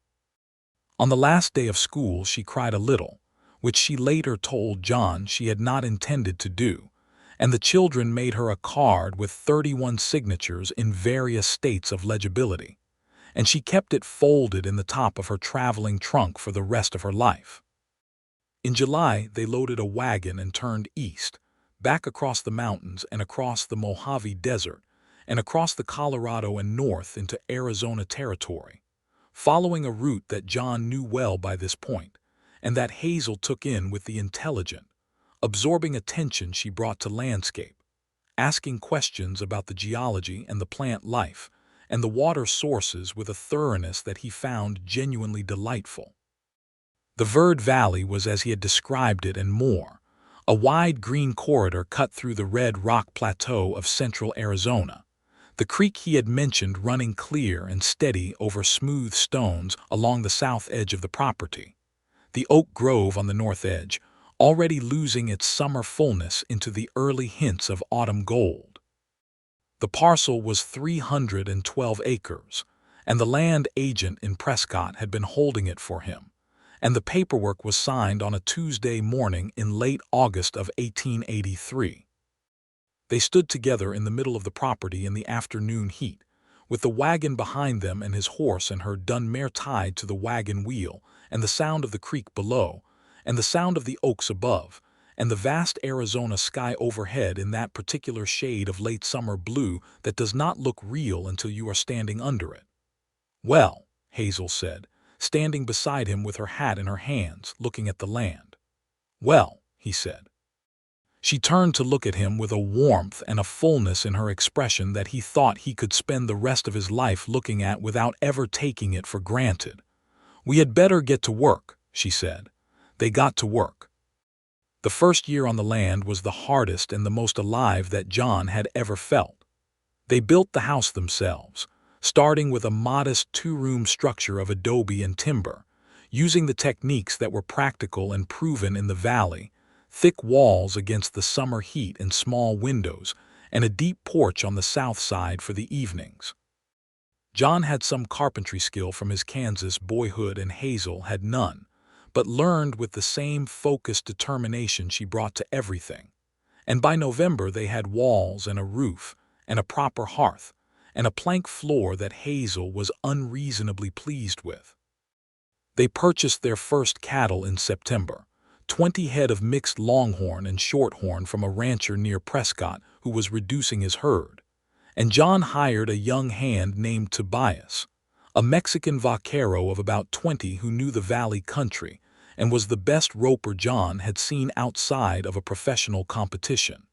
On the last day of school she cried a little, which she later told John she had not intended to do, and the children made her a card with 31 signatures in various states of legibility, and she kept it folded in the top of her traveling trunk for the rest of her life. In July, they loaded a wagon and turned east, back across the mountains and across the Mojave Desert, and across the Colorado and north into Arizona territory, following a route that John knew well by this point, and that Hazel took in with the intelligent, absorbing attention she brought to landscape, asking questions about the geology and the plant life, and the water sources with a thoroughness that he found genuinely delightful. The Verde Valley was as he had described it and more, a wide green corridor cut through the red rock plateau of central Arizona, the creek he had mentioned running clear and steady over smooth stones along the south edge of the property, the oak grove on the north edge, already losing its summer fullness into the early hints of autumn gold. The parcel was 312 acres, and the land agent in Prescott had been holding it for him, and the paperwork was signed on a Tuesday morning in late August of 1883. They stood together in the middle of the property in the afternoon heat, with the wagon behind them and his horse and her dun mare tied to the wagon wheel, and the sound of the creek below, and the sound of the oaks above, and the vast Arizona sky overhead in that particular shade of late summer blue that does not look real until you are standing under it. "Well," Hazel said, standing beside him with her hat in her hands, looking at the land. "Well," he said. She turned to look at him with a warmth and a fullness in her expression that he thought he could spend the rest of his life looking at without ever taking it for granted. "We had better get to work," she said. They got to work. The first year on the land was the hardest and the most alive that John had ever felt. They built the house themselves, starting with a modest two-room structure of adobe and timber, using the techniques that were practical and proven in the valley, thick walls against the summer heat and small windows, and a deep porch on the south side for the evenings. John had some carpentry skill from his Kansas boyhood and Hazel had none, but learned with the same focused determination she brought to everything. And by November they had walls and a roof and a proper hearth and a plank floor that Hazel was unreasonably pleased with. They purchased their first cattle in September, 20 head of mixed longhorn and shorthorn from a rancher near Prescott who was reducing his herd, and John hired a young hand named Tobias, a Mexican vaquero of about 20 who knew the valley country and was the best roper John had seen outside of a professional competition.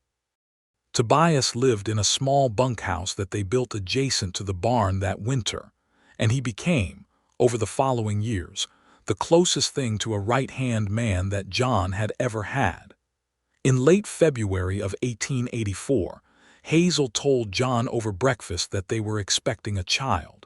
Tobias lived in a small bunkhouse that they built adjacent to the barn that winter, and he became, over the following years, the closest thing to a right-hand man that John had ever had. In late February of 1884, Hazel told John over breakfast that they were expecting a child.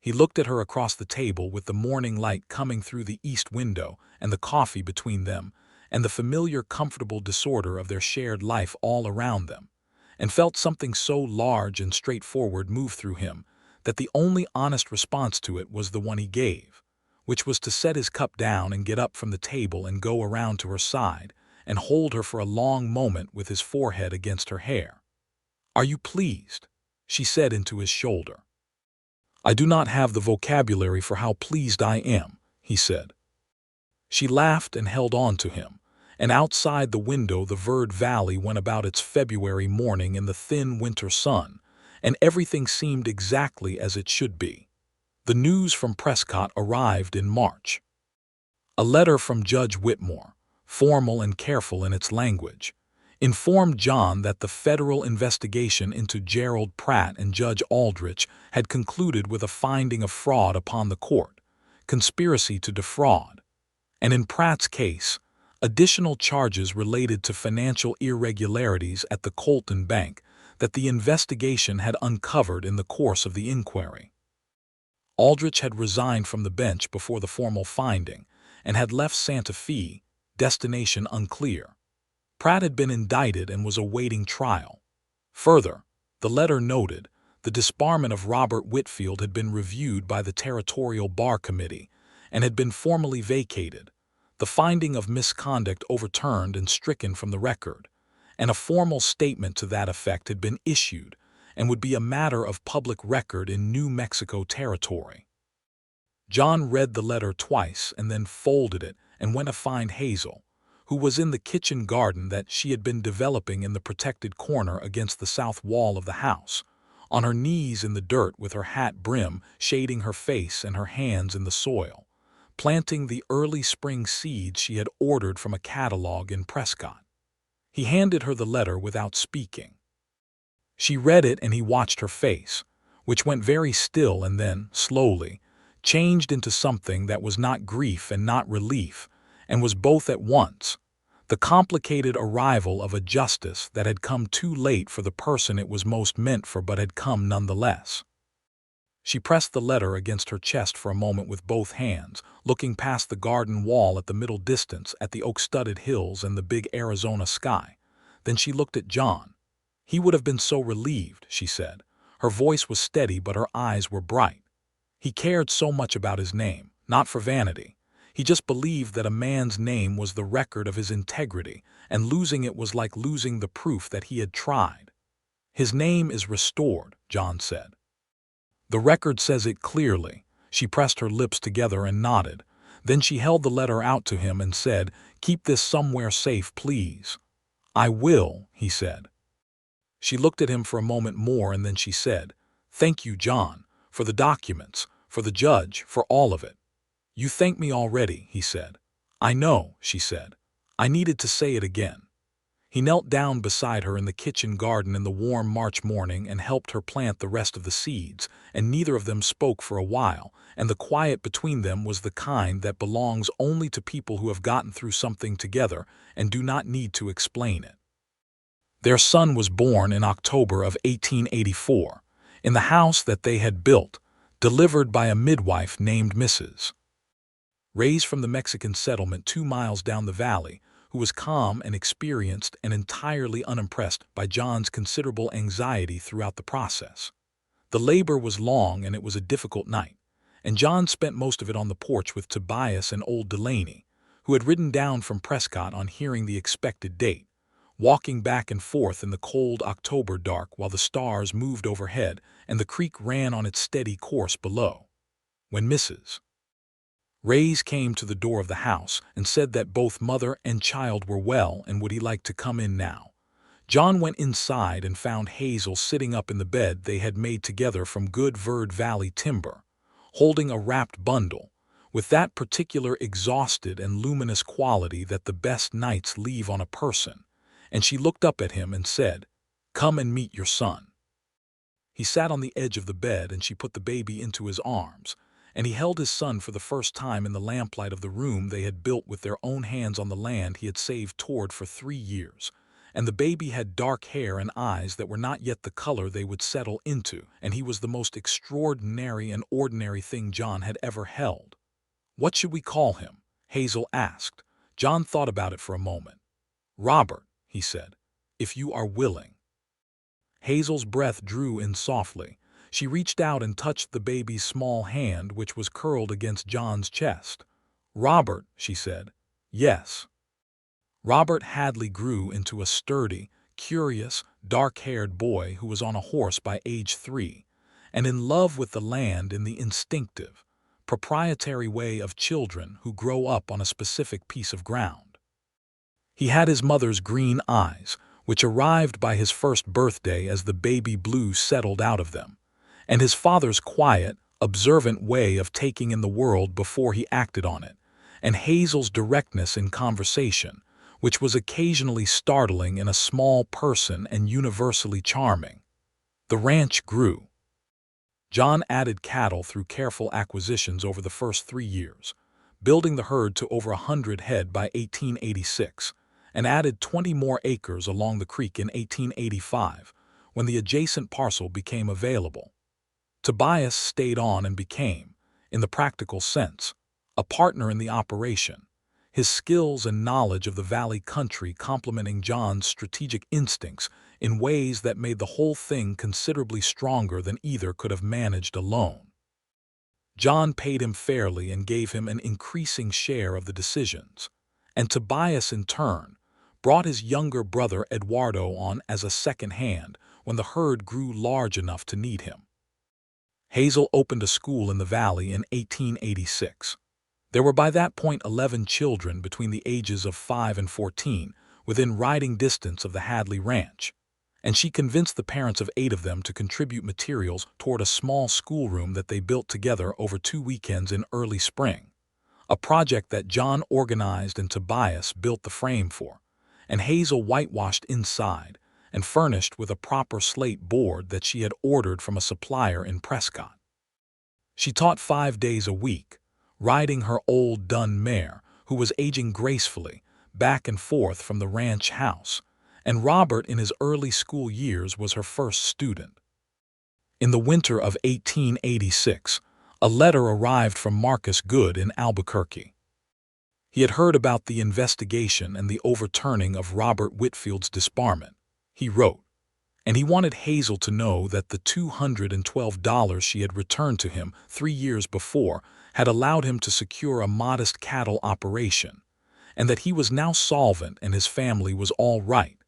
He looked at her across the table with the morning light coming through the east window and the coffee between them, and the familiar comfortable disorder of their shared life all around them, and felt something so large and straightforward move through him that the only honest response to it was the one he gave, which was to set his cup down and get up from the table and go around to her side and hold her for a long moment with his forehead against her hair. "Are you pleased?" she said into his shoulder. "I do not have the vocabulary for how pleased I am," he said. She laughed and held on to him, and outside the window the Verde Valley went about its February morning in the thin winter sun, and everything seemed exactly as it should be. The news from Prescott arrived in March. A letter from Judge Whitmore, formal and careful in its language, informed John that the federal investigation into Gerald Pratt and Judge Aldrich had concluded with a finding of fraud upon the court, conspiracy to defraud, and in Pratt's case, additional charges related to financial irregularities at the Colton Bank that the investigation had uncovered in the course of the inquiry. Aldrich had resigned from the bench before the formal finding and had left Santa Fe, destination unclear. Pratt had been indicted and was awaiting trial. Further, the letter noted, the disbarment of Robert Whitfield had been reviewed by the Territorial Bar Committee and had been formally vacated, the finding of misconduct overturned and stricken from the record, and a formal statement to that effect had been issued and would be a matter of public record in New Mexico territory. John read the letter twice and then folded it and went to find Hazel, who was in the kitchen garden that she had been developing in the protected corner against the south wall of the house, on her knees in the dirt with her hat brim shading her face and her hands in the soil, planting the early spring seeds she had ordered from a catalog in Prescott. He handed her the letter without speaking. She read it and he watched her face, which went very still and then, slowly, changed into something that was not grief and not relief, and was both at once, the complicated arrival of a justice that had come too late for the person it was most meant for but had come nonetheless. She pressed the letter against her chest for a moment with both hands, looking past the garden wall at the middle distance at the oak-studded hills and the big Arizona sky. Then she looked at John. He would have been so relieved, she said. Her voice was steady but her eyes were bright. He cared so much about his name, not for vanity. He just believed that a man's name was the record of his integrity, and losing it was like losing the proof that he had tried. "His name is restored," John said. "The record says it clearly." She pressed her lips together and nodded. Then she held the letter out to him and said, "Keep this somewhere safe, please." "I will," he said. She looked at him for a moment more and then she said, "Thank you, John, for the documents, for the judge, for all of it." "You thank me already," he said. "I know," she said. "I needed to say it again." He knelt down beside her in the kitchen garden in the warm March morning and helped her plant the rest of the seeds, and neither of them spoke for a while, and the quiet between them was the kind that belongs only to people who have gotten through something together and do not need to explain it. Their son was born in October of 1884, in the house that they had built, delivered by a midwife named Mrs. Raised from the Mexican settlement 2 miles down the valley, who was calm and experienced and entirely unimpressed by John's considerable anxiety throughout the process. The labor was long and it was a difficult night, and John spent most of it on the porch with Tobias and old Delaney, who had ridden down from Prescott on hearing the expected date, walking back and forth in the cold October dark while the stars moved overhead and the creek ran on its steady course below. When Mrs. Rays came to the door of the house and said that both mother and child were well and would he like to come in now, John went inside and found Hazel sitting up in the bed they had made together from good Verde Valley timber, holding a wrapped bundle, with that particular exhausted and luminous quality that the best nights leave on a person, and she looked up at him and said, "Come and meet your son." He sat on the edge of the bed and she put the baby into his arms, and he held his son for the first time in the lamplight of the room they had built with their own hands on the land he had saved toward for 3 years. And the baby had dark hair and eyes that were not yet the color they would settle into, and he was the most extraordinary and ordinary thing John had ever held. "What should we call him?" Hazel asked. John thought about it for a moment. "Robert," he said, "if you are willing." Hazel's breath drew in softly. She reached out and touched the baby's small hand, which was curled against John's chest. "Robert," she said. "Yes." Robert Hadley grew into a sturdy, curious, dark-haired boy who was on a horse by age 3, and in love with the land in the instinctive, proprietary way of children who grow up on a specific piece of ground. He had his mother's green eyes, which arrived by his first birthday as the baby blue settled out of them, and his father's quiet, observant way of taking in the world before he acted on it, and Hazel's directness in conversation, which was occasionally startling in a small person and universally charming. The ranch grew. John added cattle through careful acquisitions over the first 3 years, building the herd to over 100 head by 1886, and added 20 more acres along the creek in 1885, when the adjacent parcel became available. Tobias stayed on and became, in the practical sense, a partner in the operation, his skills and knowledge of the valley country complementing John's strategic instincts in ways that made the whole thing considerably stronger than either could have managed alone. John paid him fairly and gave him an increasing share of the decisions, and Tobias in turn brought his younger brother Eduardo on as a second hand when the herd grew large enough to need him. Hazel opened a school in the valley in 1886. There were by that point 11 children between the ages of 5 and 14 within riding distance of the Hadley Ranch, and she convinced the parents of 8 of them to contribute materials toward a small schoolroom that they built together over 2 weekends in early spring, a project that John organized and Tobias built the frame for, and Hazel whitewashed inside and furnished with a proper slate board that she had ordered from a supplier in Prescott. She taught 5 days a week, riding her old dun mare, who was aging gracefully, back and forth from the ranch house, and Robert in his early school years was her first student. In the winter of 1886, a letter arrived from Marcus Good in Albuquerque. He had heard about the investigation and the overturning of Robert Whitfield's disbarment. He wrote, and he wanted Hazel to know that the $212 she had returned to him 3 years before had allowed him to secure a modest cattle operation, and that he was now solvent and his family was all right,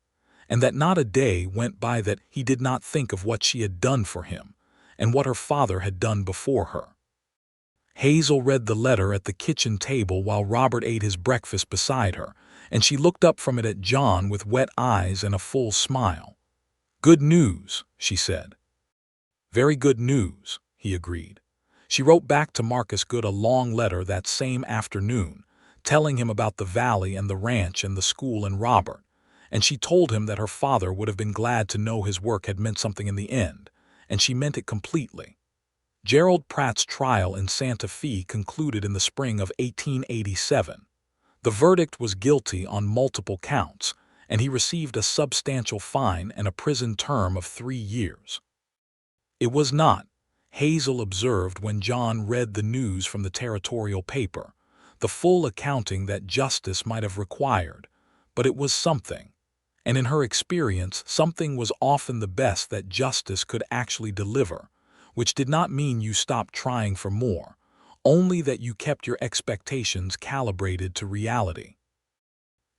and that not a day went by that he did not think of what she had done for him and what her father had done before her. Hazel read the letter at the kitchen table while Robert ate his breakfast beside her, and she looked up from it at John with wet eyes and a full smile. "Good news," she said. "Very good news," he agreed. She wrote back to Marcus Good a long letter that same afternoon, telling him about the valley and the ranch and the school and Robert, and she told him that her father would have been glad to know his work had meant something in the end, and she meant it completely. Gerald Pratt's trial in Santa Fe concluded in the spring of 1887. The verdict was guilty on multiple counts, and he received a substantial fine and a prison term of 3 years. It was not, Hazel observed when John read the news from the territorial paper, the full accounting that justice might have required, but it was something, and in her experience something was often the best that justice could actually deliver, which did not mean you stopped trying for more, only that you kept your expectations calibrated to reality.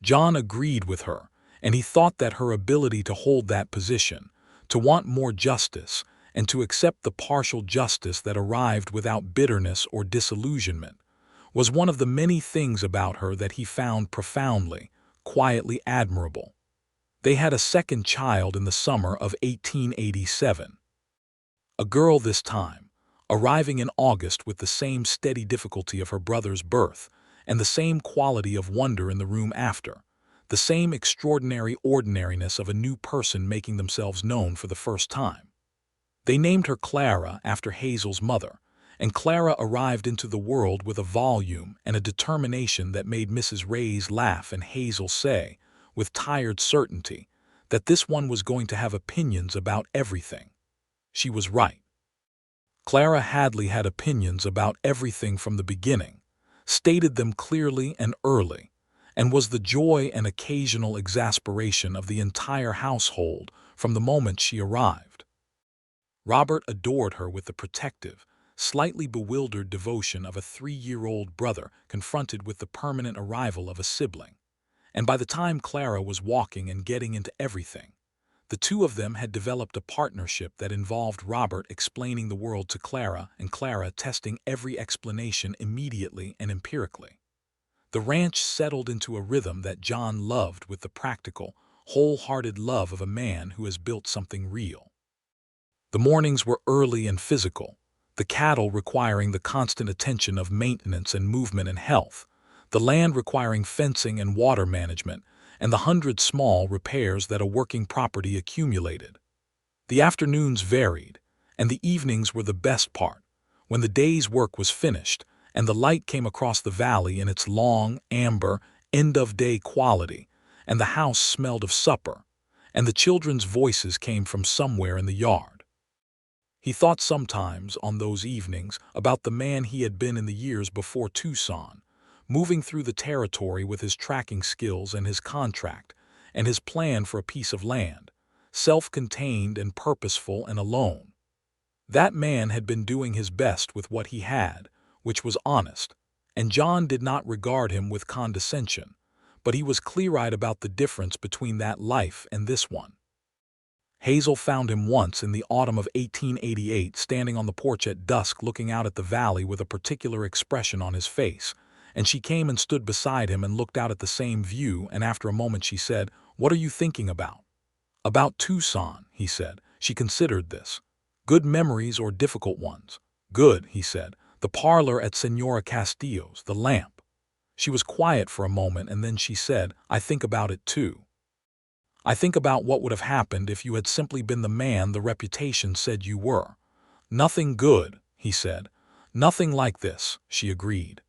John agreed with her, and he thought that her ability to hold that position, to want more justice, and to accept the partial justice that arrived without bitterness or disillusionment, was one of the many things about her that he found profoundly, quietly admirable. They had a second child in the summer of 1887. A girl this time, arriving in August with the same steady difficulty of her brother's birth, and the same quality of wonder in the room after, the same extraordinary ordinariness of a new person making themselves known for the first time. They named her Clara after Hazel's mother, and Clara arrived into the world with a volume and a determination that made Mrs. Reyes laugh and Hazel say, with tired certainty, that this one was going to have opinions about everything. She was right. Clara Hadley had opinions about everything from the beginning, stated them clearly and early, and was the joy and occasional exasperation of the entire household from the moment she arrived. Robert adored her with the protective, slightly bewildered devotion of a 3-year-old brother confronted with the permanent arrival of a sibling. And by the time Clara was walking and getting into everything, the two of them had developed a partnership that involved Robert explaining the world to Clara and Clara testing every explanation immediately and empirically. The ranch settled into a rhythm that John loved with the practical, wholehearted love of a man who has built something real. The mornings were early and physical, the cattle requiring the constant attention of maintenance and movement and health, the land requiring fencing and water management, and the 100 small repairs that a working property accumulated. The afternoons varied, and the evenings were the best part, when the day's work was finished and the light came across the valley in its long, amber, end-of-day quality, and the house smelled of supper, and the children's voices came from somewhere in the yard. He thought sometimes, on those evenings, about the man he had been in the years before Tucson, moving through the territory with his tracking skills and his contract, and his plan for a piece of land, self-contained and purposeful and alone. That man had been doing his best with what he had, which was honest, and John did not regard him with condescension, but he was clear-eyed about the difference between that life and this one. Hazel found him once in the autumn of 1888 standing on the porch at dusk looking out at the valley with a particular expression on his face, and she came and stood beside him and looked out at the same view, and after a moment she said, "What are you thinking about?" "About Tucson," he said. She considered this. "Good memories or difficult ones?" "Good," he said. "The parlor at Senora Castillo's, the lamp." She was quiet for a moment, and then she said, "I think about it too. I think about what would have happened if you had simply been the man the reputation said you were." "Nothing good," he said. "Nothing like this," she agreed.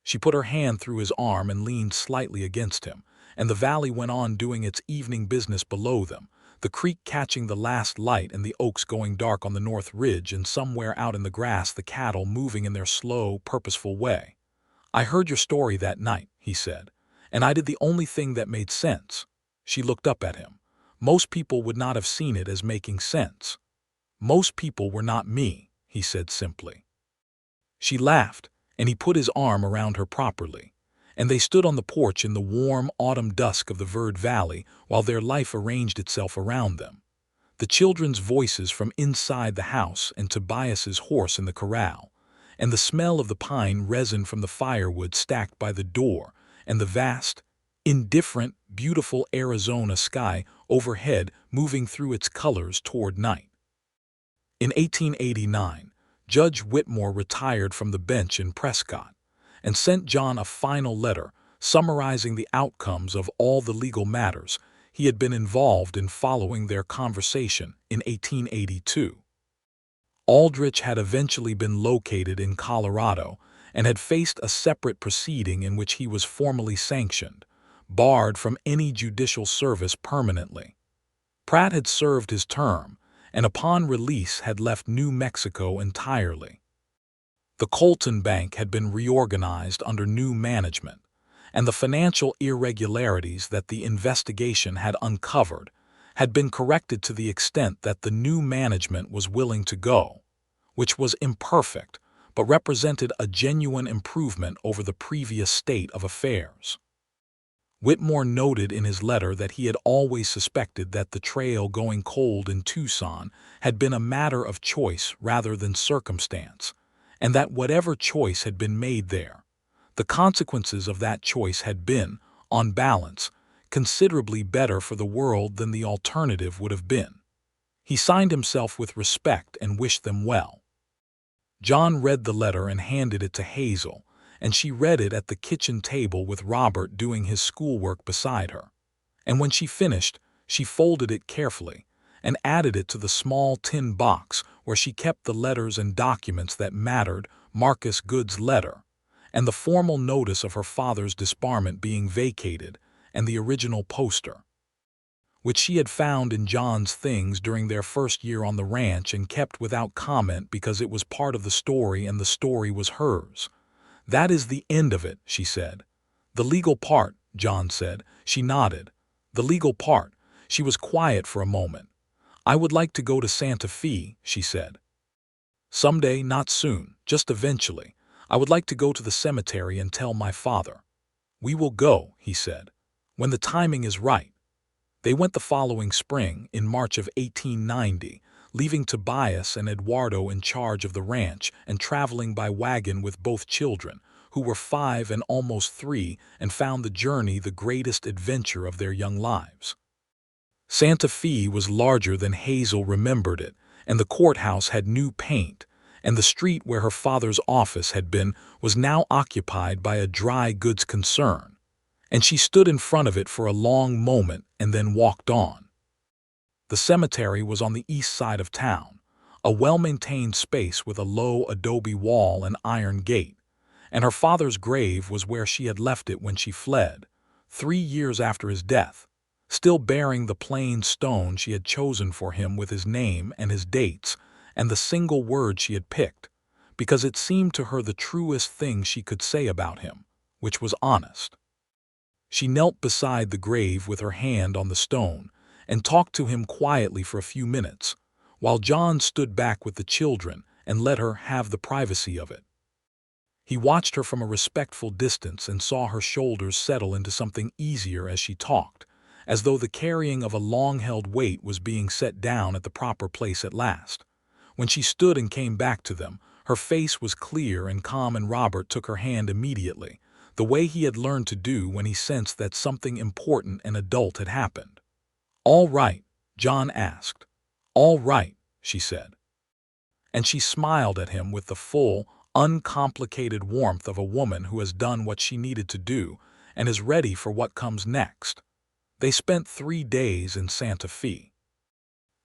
She put her hand through his arm and leaned slightly against him, and the valley went on doing its evening business below them, the creek catching the last light and the oaks going dark on the north ridge, and somewhere out in the grass the cattle moving in their slow, purposeful way. "I heard your story that night," he said, "and I did the only thing that made sense." She looked up at him. "Most people would not have seen it as making sense." "Most people were not me," he said simply. She laughed, and he put his arm around her properly, and they stood on the porch in the warm autumn dusk of the Verde Valley while their life arranged itself around them. The children's voices from inside the house and Tobias's horse in the corral, and the smell of the pine resin from the firewood stacked by the door, and the vast, indifferent, beautiful Arizona sky overhead moving through its colors toward night. In 1889, Judge Whitmore retired from the bench in Prescott and sent John a final letter summarizing the outcomes of all the legal matters he had been involved in following their conversation in 1882. Aldrich had eventually been located in Colorado and had faced a separate proceeding in which he was formally sanctioned, barred from any judicial service permanently. Pratt had served his term, and upon release had left New Mexico entirely. The Colton Bank had been reorganized under new management, and the financial irregularities that the investigation had uncovered had been corrected to the extent that the new management was willing to go, which was imperfect but represented a genuine improvement over the previous state of affairs. Whitmore noted in his letter that he had always suspected that the trail going cold in Tucson had been a matter of choice rather than circumstance, and that whatever choice had been made there, the consequences of that choice had been, on balance, considerably better for the world than the alternative would have been. He signed himself with respect and wished them well. John read the letter and handed it to Hazel, and she read it at the kitchen table with Robert doing his schoolwork beside her. And when she finished, she folded it carefully and added it to the small tin box where she kept the letters and documents that mattered, Marcus Good's letter, and the formal notice of her father's disbarment being vacated, and the original poster, which she had found in John's things during their first year on the ranch and kept without comment because it was part of the story and the story was hers. "That is the end of it," she said. "The legal part," John said. She nodded. "The legal part." She was quiet for a moment. "I would like to go to Santa Fe," she said. "Someday, not soon, just eventually. I would like to go to the cemetery and tell my father." "We will go," he said, "when the timing is right." They went the following spring, in March of 1890, leaving Tobias and Eduardo in charge of the ranch and traveling by wagon with both children, who were 5 and almost 3, and found the journey the greatest adventure of their young lives. Santa Fe was larger than Hazel remembered it, and the courthouse had new paint, and the street where her father's office had been was now occupied by a dry goods concern, and she stood in front of it for a long moment and then walked on. The cemetery was on the east side of town, a well-maintained space with a low adobe wall and iron gate, and her father's grave was where she had left it when she fled, 3 years after his death, still bearing the plain stone she had chosen for him with his name and his dates and the single word she had picked, because it seemed to her the truest thing she could say about him, which was honest. She knelt beside the grave with her hand on the stone and talked to him quietly for a few minutes, while John stood back with the children and let her have the privacy of it. He watched her from a respectful distance and saw her shoulders settle into something easier as she talked, as though the carrying of a long-held weight was being set down at the proper place at last. When she stood and came back to them, her face was clear and calm, and Robert took her hand immediately, the way he had learned to do when he sensed that something important and adult had happened. "All right?" John asked. "All right," she said. And she smiled at him with the full, uncomplicated warmth of a woman who has done what she needed to do and is ready for what comes next. They spent 3 days in Santa Fe.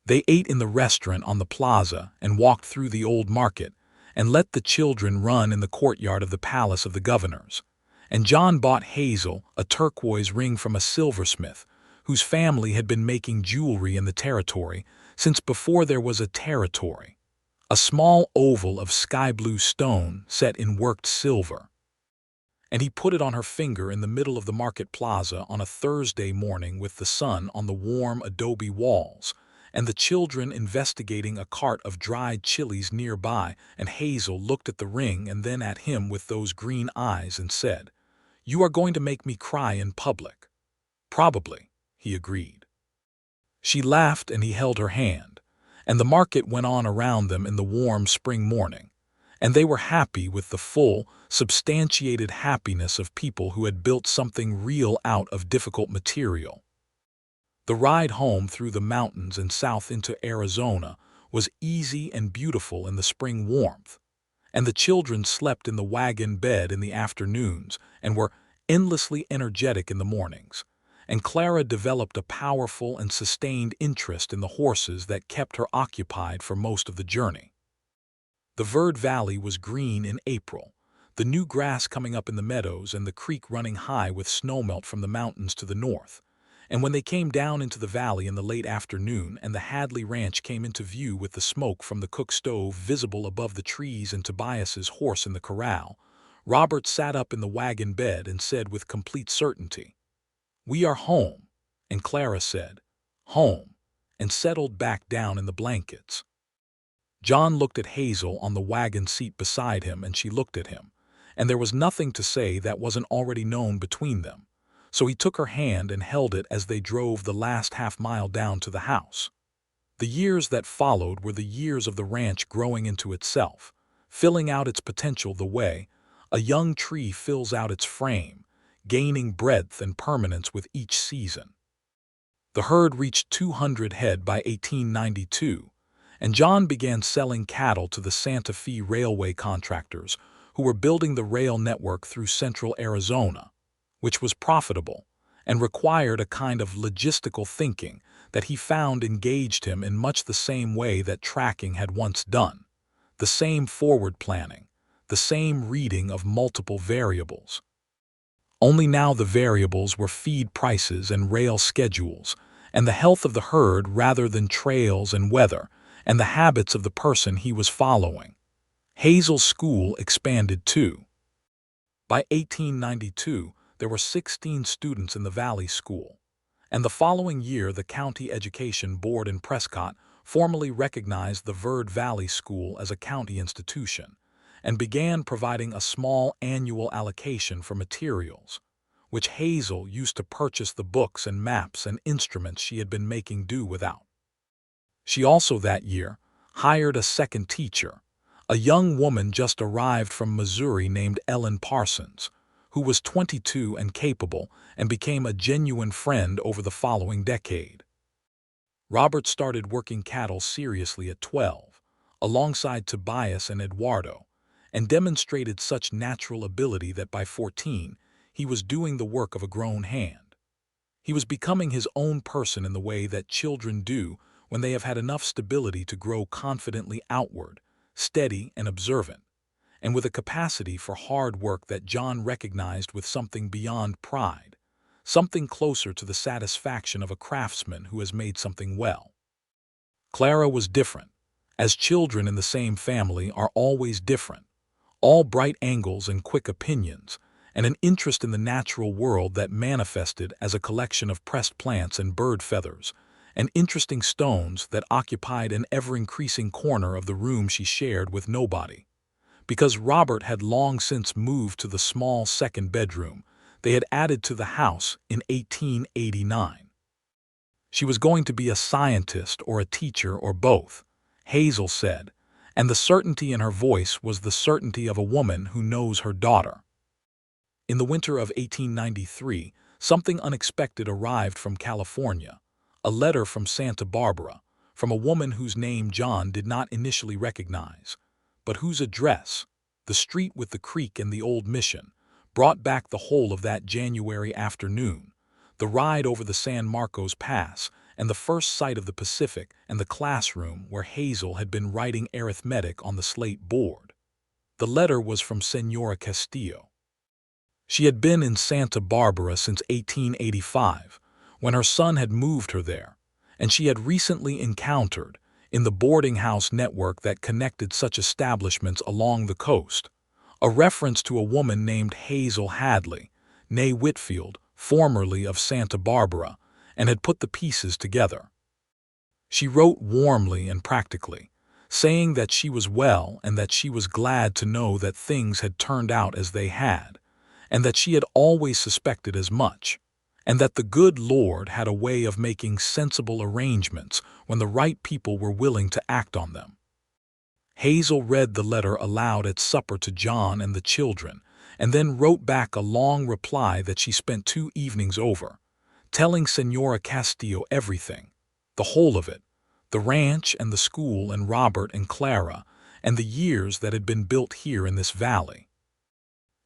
They ate in the restaurant on the plaza and walked through the old market and let the children run in the courtyard of the palace of the governors. And John bought Hazel a turquoise ring from a silversmith whose family had been making jewelry in the territory since before there was a territory, a small oval of sky-blue stone set in worked silver. And he put it on her finger in the middle of the market plaza on a Thursday morning with the sun on the warm adobe walls, and the children investigating a cart of dried chilies nearby, and Hazel looked at the ring and then at him with those green eyes and said, "You are going to make me cry in public." "Probably," he agreed. She laughed and he held her hand, and the market went on around them in the warm spring morning, and they were happy with the full, substantiated happiness of people who had built something real out of difficult material. The ride home through the mountains and south into Arizona was easy and beautiful in the spring warmth, and the children slept in the wagon bed in the afternoons and were endlessly energetic in the mornings, and Clara developed a powerful and sustained interest in the horses that kept her occupied for most of the journey. The Verde Valley was green in April, the new grass coming up in the meadows and the creek running high with snowmelt from the mountains to the north. And when they came down into the valley in the late afternoon and the Hadley ranch came into view with the smoke from the cook stove visible above the trees and Tobias's horse in the corral, Robert sat up in the wagon bed and said with complete certainty, "We are home," and Clara said, "Home," and settled back down in the blankets. John looked at Hazel on the wagon seat beside him, and she looked at him, and there was nothing to say that wasn't already known between them. So he took her hand and held it as they drove the last half-mile down to the house. The years that followed were the years of the ranch growing into itself, filling out its potential the way a young tree fills out its frame, gaining breadth and permanence with each season. The herd reached 200 head by 1892, and John began selling cattle to the Santa Fe railway contractors who were building the rail network through central Arizona, which was profitable and required a kind of logistical thinking that he found engaged him in much the same way that tracking had once done, the same forward planning, the same reading of multiple variables. Only now the variables were feed prices and rail schedules, and the health of the herd rather than trails and weather, and the habits of the person he was following. Hazel's school expanded too. By 1892, there were 16 students in the Valley School, and the following year the County Education Board in Prescott formally recognized the Verde Valley School as a county institution and began providing a small annual allocation for materials, which Hazel used to purchase the books and maps and instruments she had been making do without. She also that year hired a second teacher, a young woman just arrived from Missouri named Ellen Parsons, who was 22 and capable and became a genuine friend over the following decade. Robert started working cattle seriously at 12, alongside Tobias and Eduardo, and demonstrated such natural ability that by 14, he was doing the work of a grown hand. He was becoming his own person in the way that children do when they have had enough stability to grow confidently outward, steady and observant, and with a capacity for hard work that John recognized with something beyond pride, something closer to the satisfaction of a craftsman who has made something well. Clara was different, as children in the same family are always different, all bright angles and quick opinions, and an interest in the natural world that manifested as a collection of pressed plants and bird feathers, and interesting stones that occupied an ever-increasing corner of the room she shared with nobody. Because Robert had long since moved to the small second bedroom they had added to the house in 1889. She was going to be a scientist or a teacher or both, Hazel said, and the certainty in her voice was the certainty of a woman who knows her daughter. In the winter of 1893, something unexpected arrived from California, a letter from Santa Barbara, from a woman whose name John did not initially recognize, but whose address, the street with the creek and the old mission, brought back the whole of that January afternoon, the ride over the San Marcos Pass, and the first sight of the Pacific and the classroom where Hazel had been writing arithmetic on the slate board. The letter was from Senora Castillo. She had been in Santa Barbara since 1885, when her son had moved her there, and she had recently encountered, in the boarding house network that connected such establishments along the coast, a reference to a woman named Hazel Hadley, née Whitfield, formerly of Santa Barbara, and had put the pieces together. She wrote warmly and practically, saying that she was well and that she was glad to know that things had turned out as they had, and that she had always suspected as much, and that the good Lord had a way of making sensible arrangements when the right people were willing to act on them. Hazel read the letter aloud at supper to John and the children, and then wrote back a long reply that she spent 2 evenings over, telling Senora Castillo everything, the whole of it, the ranch and the school and Robert and Clara, and the years that had been built here in this valley.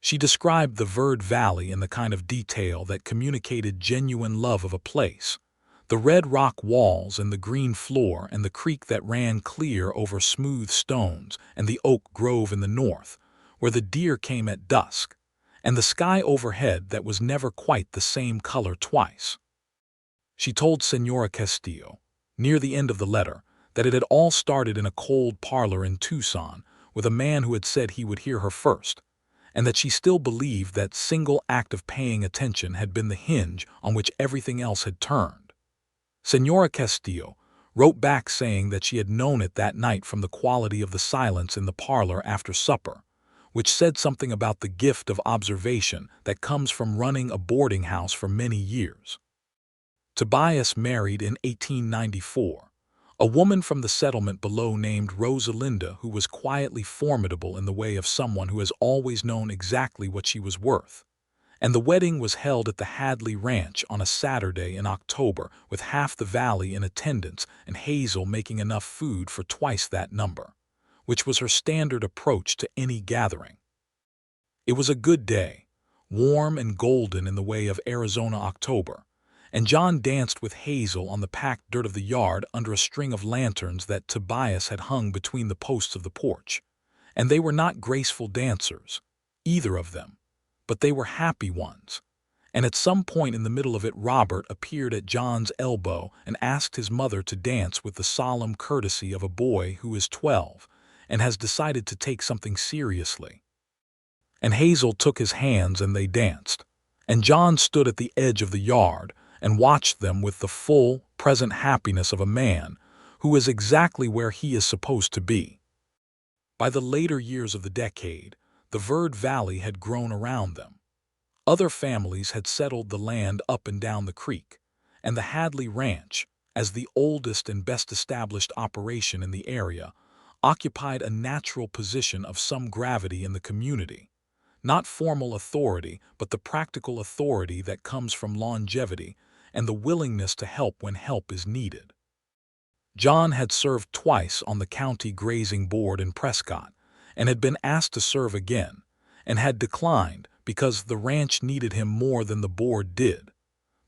She described the Verde Valley in the kind of detail that communicated genuine love of a place, the red rock walls and the green floor and the creek that ran clear over smooth stones and the oak grove in the north, where the deer came at dusk, and the sky overhead that was never quite the same color twice. She told Senora Castillo, near the end of the letter, that it had all started in a cold parlor in Tucson with a man who had said he would hear her first, and that she still believed that single act of paying attention had been the hinge on which everything else had turned. Senora Castillo wrote back saying that she had known it that night from the quality of the silence in the parlor after supper, which said something about the gift of observation that comes from running a boarding house for many years. Tobias married in 1894, a woman from the settlement below named Rosalinda, who was quietly formidable in the way of someone who has always known exactly what she was worth, And the wedding was held at the Hadley Ranch on a Saturday in October, with half the valley in attendance and Hazel making enough food for twice that number, which was her standard approach to any gathering. It was a good day, warm and golden in the way of Arizona October, and John danced with Hazel on the packed dirt of the yard under a string of lanterns that Tobias had hung between the posts of the porch. And they were not graceful dancers, either of them, but they were happy ones. And at some point in the middle of it, Robert appeared at John's elbow and asked his mother to dance with the solemn courtesy of a boy who is 12 and has decided to take something seriously. And Hazel took his hands and they danced. And John stood at the edge of the yard and watched them with the full, present happiness of a man who is exactly where he is supposed to be. By the later years of the decade, the Verde Valley had grown around them. Other families had settled the land up and down the creek, and the Hadley Ranch, as the oldest and best established operation in the area, occupied a natural position of some gravity in the community. Not formal authority, but the practical authority that comes from longevity and the willingness to help when help is needed. John had served twice on the county grazing board in Prescott and had been asked to serve again, and had declined because the ranch needed him more than the board did.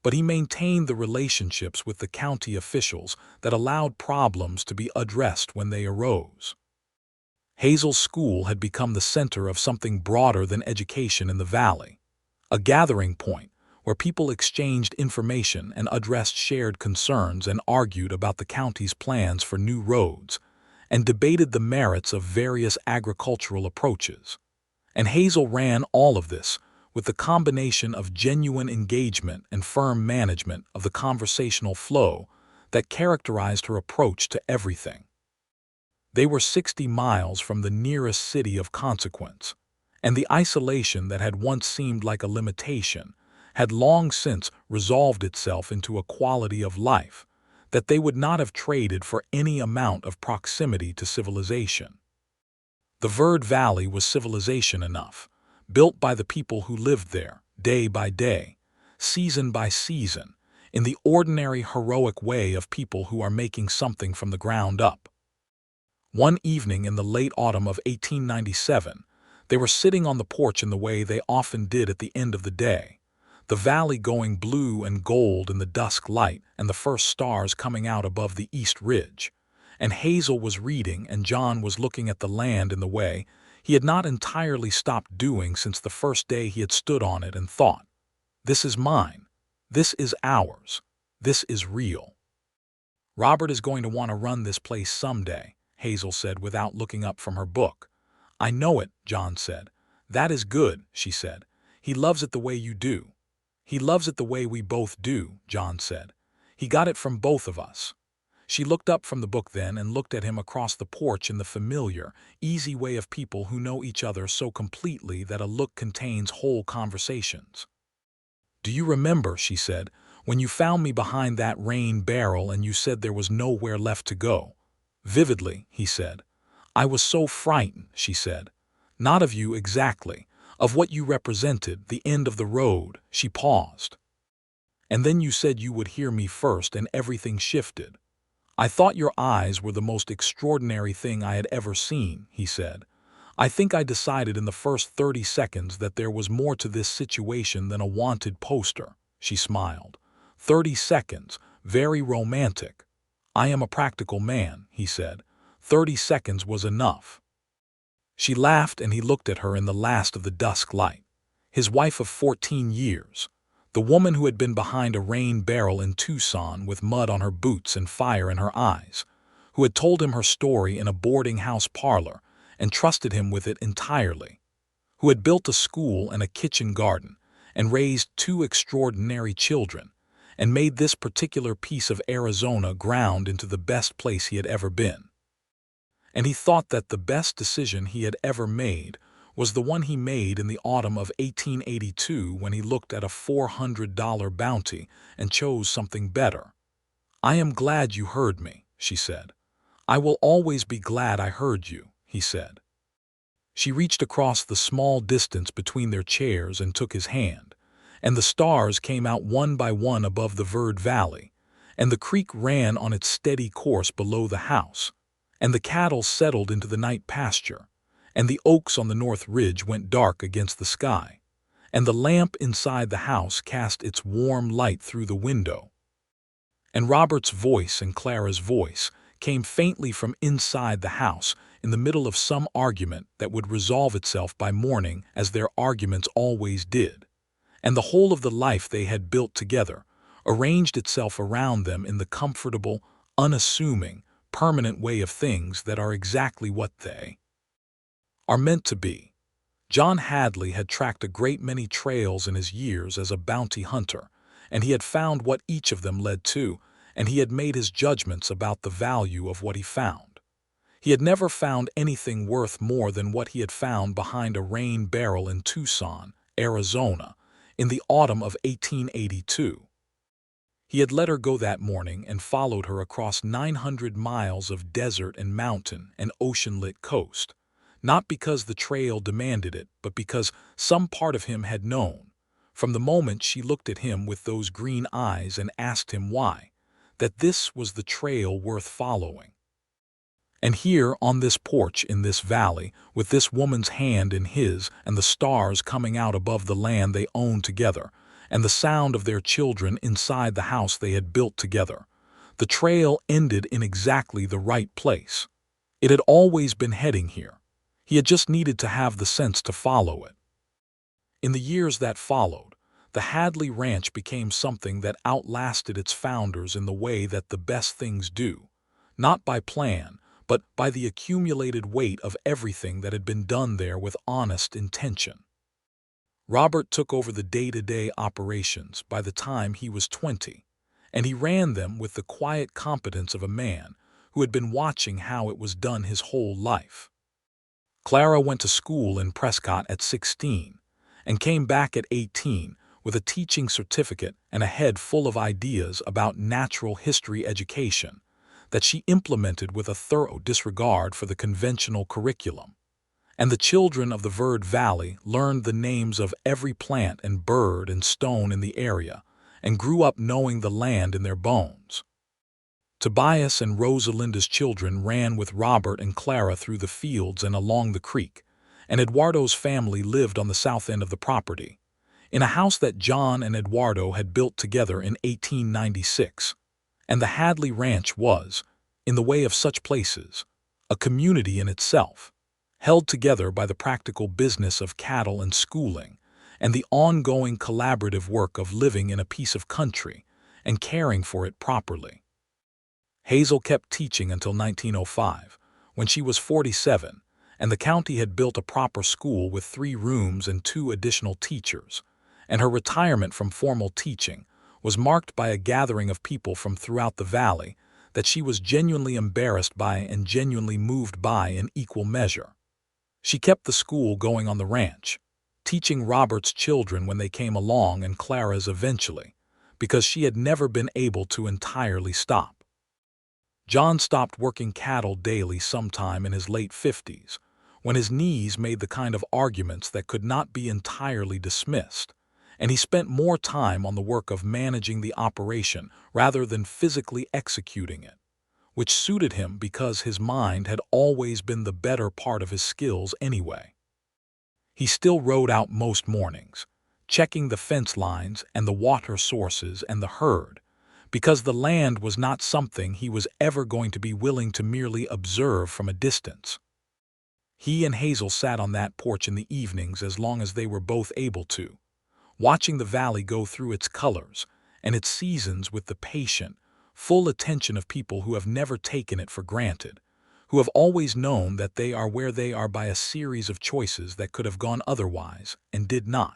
But he maintained the relationships with the county officials that allowed problems to be addressed when they arose. Hazel's school had become the center of something broader than education in the valley, a gathering point where people exchanged information and addressed shared concerns and argued about the county's plans for new roads and debated the merits of various agricultural approaches. And Hazel ran all of this with the combination of genuine engagement and firm management of the conversational flow that characterized her approach to everything. They were 60 miles from the nearest city of consequence, and the isolation that had once seemed like a limitation had long since resolved itself into a quality of life that they would not have traded for any amount of proximity to civilization. The Verde Valley was civilization enough, built by the people who lived there, day by day, season by season, in the ordinary heroic way of people who are making something from the ground up. One evening in the late autumn of 1897, they were sitting on the porch in the way they often did at the end of the day, the valley going blue and gold in the dusk light and the first stars coming out above the east ridge. And Hazel was reading and John was looking at the land in the way he had not entirely stopped doing since the first day he had stood on it and thought, "This is mine. This is ours. This is real." "Robert is going to want to run this place someday," Hazel said without looking up from her book. "I know it," John said. "That is good," she said. "He loves it the way you do." "He loves it the way we both do," John said. "He got it from both of us." She looked up from the book then and looked at him across the porch in the familiar, easy way of people who know each other so completely that a look contains whole conversations. "Do you remember," she said, "when you found me behind that rain barrel and you said there was nowhere left to go?" "Vividly," he said. "I was so frightened," she said. "Not of you exactly, of what you represented, the end of the road." She paused. "And then you said you would hear me first and everything shifted. I thought your eyes were the most extraordinary thing I had ever seen," he said. "I think I decided in the first 30 seconds that there was more to this situation than a wanted poster." She smiled. 30 seconds, very romantic." "I am a practical man," he said. 30 seconds was enough." She laughed and he looked at her in the last of the dusk light. His wife of 14 years. The woman who had been behind a rain barrel in Tucson with mud on her boots and fire in her eyes, who had told him her story in a boarding house parlor and trusted him with it entirely, who had built a school and a kitchen garden and raised 2 extraordinary children and made this particular piece of Arizona ground into the best place he had ever been. And he thought that the best decision he had ever made was the one he made in the autumn of 1882 when he looked at a $400 bounty and chose something better. "I am glad you heard me," she said. "I will always be glad I heard you," he said. She reached across the small distance between their chairs and took his hand, and the stars came out one by one above the Verde Valley, and the creek ran on its steady course below the house, and the cattle settled into the night pasture, and the oaks on the north ridge went dark against the sky, and the lamp inside the house cast its warm light through the window. And Robert's voice and Clara's voice came faintly from inside the house in the middle of some argument that would resolve itself by morning, as their arguments always did, and the whole of the life they had built together arranged itself around them in the comfortable, unassuming, permanent way of things that are exactly what they are meant to be. John Hadley had tracked a great many trails in his years as a bounty hunter, and he had found what each of them led to, and he had made his judgments about the value of what he found. He had never found anything worth more than what he had found behind a rain barrel in Tucson, Arizona, in the autumn of 1882. He had let her go that morning and followed her across 900 miles of desert and mountain and ocean-lit coast, not because the trail demanded it, but because some part of him had known, from the moment she looked at him with those green eyes and asked him why, that this was the trail worth following. And here, on this porch in this valley, with this woman's hand in his and the stars coming out above the land they owned together, and the sound of their children inside the house they had built together, the trail ended in exactly the right place. It had always been heading here. He had just needed to have the sense to follow it. In the years that followed, the Hadley Ranch became something that outlasted its founders in the way that the best things do, not by plan, but by the accumulated weight of everything that had been done there with honest intention. Robert took over the day-to-day operations by the time he was 20, and he ran them with the quiet competence of a man who had been watching how it was done his whole life. Clara went to school in Prescott at 16 and came back at 18 with a teaching certificate and a head full of ideas about natural history education that she implemented with a thorough disregard for the conventional curriculum. And the children of the Verde Valley learned the names of every plant and bird and stone in the area and grew up knowing the land in their bones. Tobias and Rosalinda's children ran with Robert and Clara through the fields and along the creek, and Eduardo's family lived on the south end of the property, in a house that John and Eduardo had built together in 1896. And the Hadley Ranch was, in the way of such places, a community in itself, held together by the practical business of cattle and schooling, and the ongoing collaborative work of living in a piece of country and caring for it properly. Hazel kept teaching until 1905, when she was 47, and the county had built a proper school with 3 rooms and 2 additional teachers, and her retirement from formal teaching was marked by a gathering of people from throughout the valley that she was genuinely embarrassed by and genuinely moved by in equal measure. She kept the school going on the ranch, teaching Robert's children when they came along and Clara's eventually, because she had never been able to entirely stop. John stopped working cattle daily sometime in his late 50s, when his knees made the kind of arguments that could not be entirely dismissed, and he spent more time on the work of managing the operation rather than physically executing it, which suited him because his mind had always been the better part of his skills anyway. He still rode out most mornings, checking the fence lines and the water sources and the herd, because the land was not something he was ever going to be willing to merely observe from a distance. He and Hazel sat on that porch in the evenings as long as they were both able to, watching the valley go through its colors and its seasons with the patient, full attention of people who have never taken it for granted, who have always known that they are where they are by a series of choices that could have gone otherwise and did not.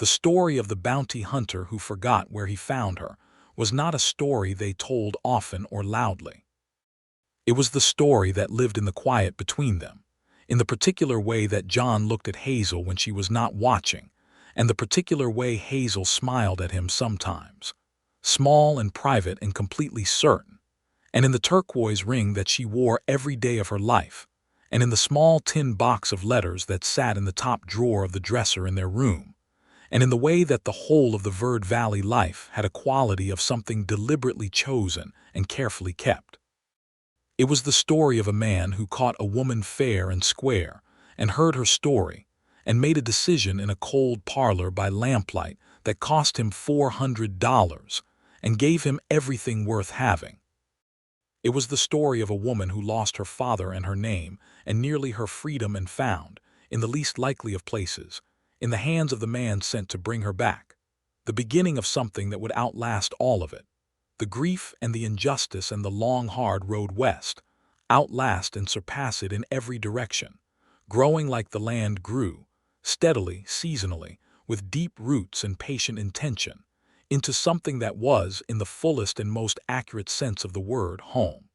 The story of the bounty hunter who forgot where he found her was not a story they told often or loudly. It was the story that lived in the quiet between them, in the particular way that John looked at Hazel when she was not watching, and the particular way Hazel smiled at him sometimes, small and private and completely certain, and in the turquoise ring that she wore every day of her life, and in the small tin box of letters that sat in the top drawer of the dresser in their room, and in the way that the whole of the Verde Valley life had a quality of something deliberately chosen and carefully kept. It was the story of a man who caught a woman fair and square, and heard her story, and made a decision in a cold parlor by lamplight that cost him $400 and gave him everything worth having. It was the story of a woman who lost her father and her name and nearly her freedom, and found, in the least likely of places, in the hands of the man sent to bring her back, the beginning of something that would outlast all of it. The grief and the injustice and the long hard road west outlast and surpass it in every direction, growing like the land grew, steadily, seasonally, with deep roots and patient intention, into something that was, in the fullest and most accurate sense of the word, home.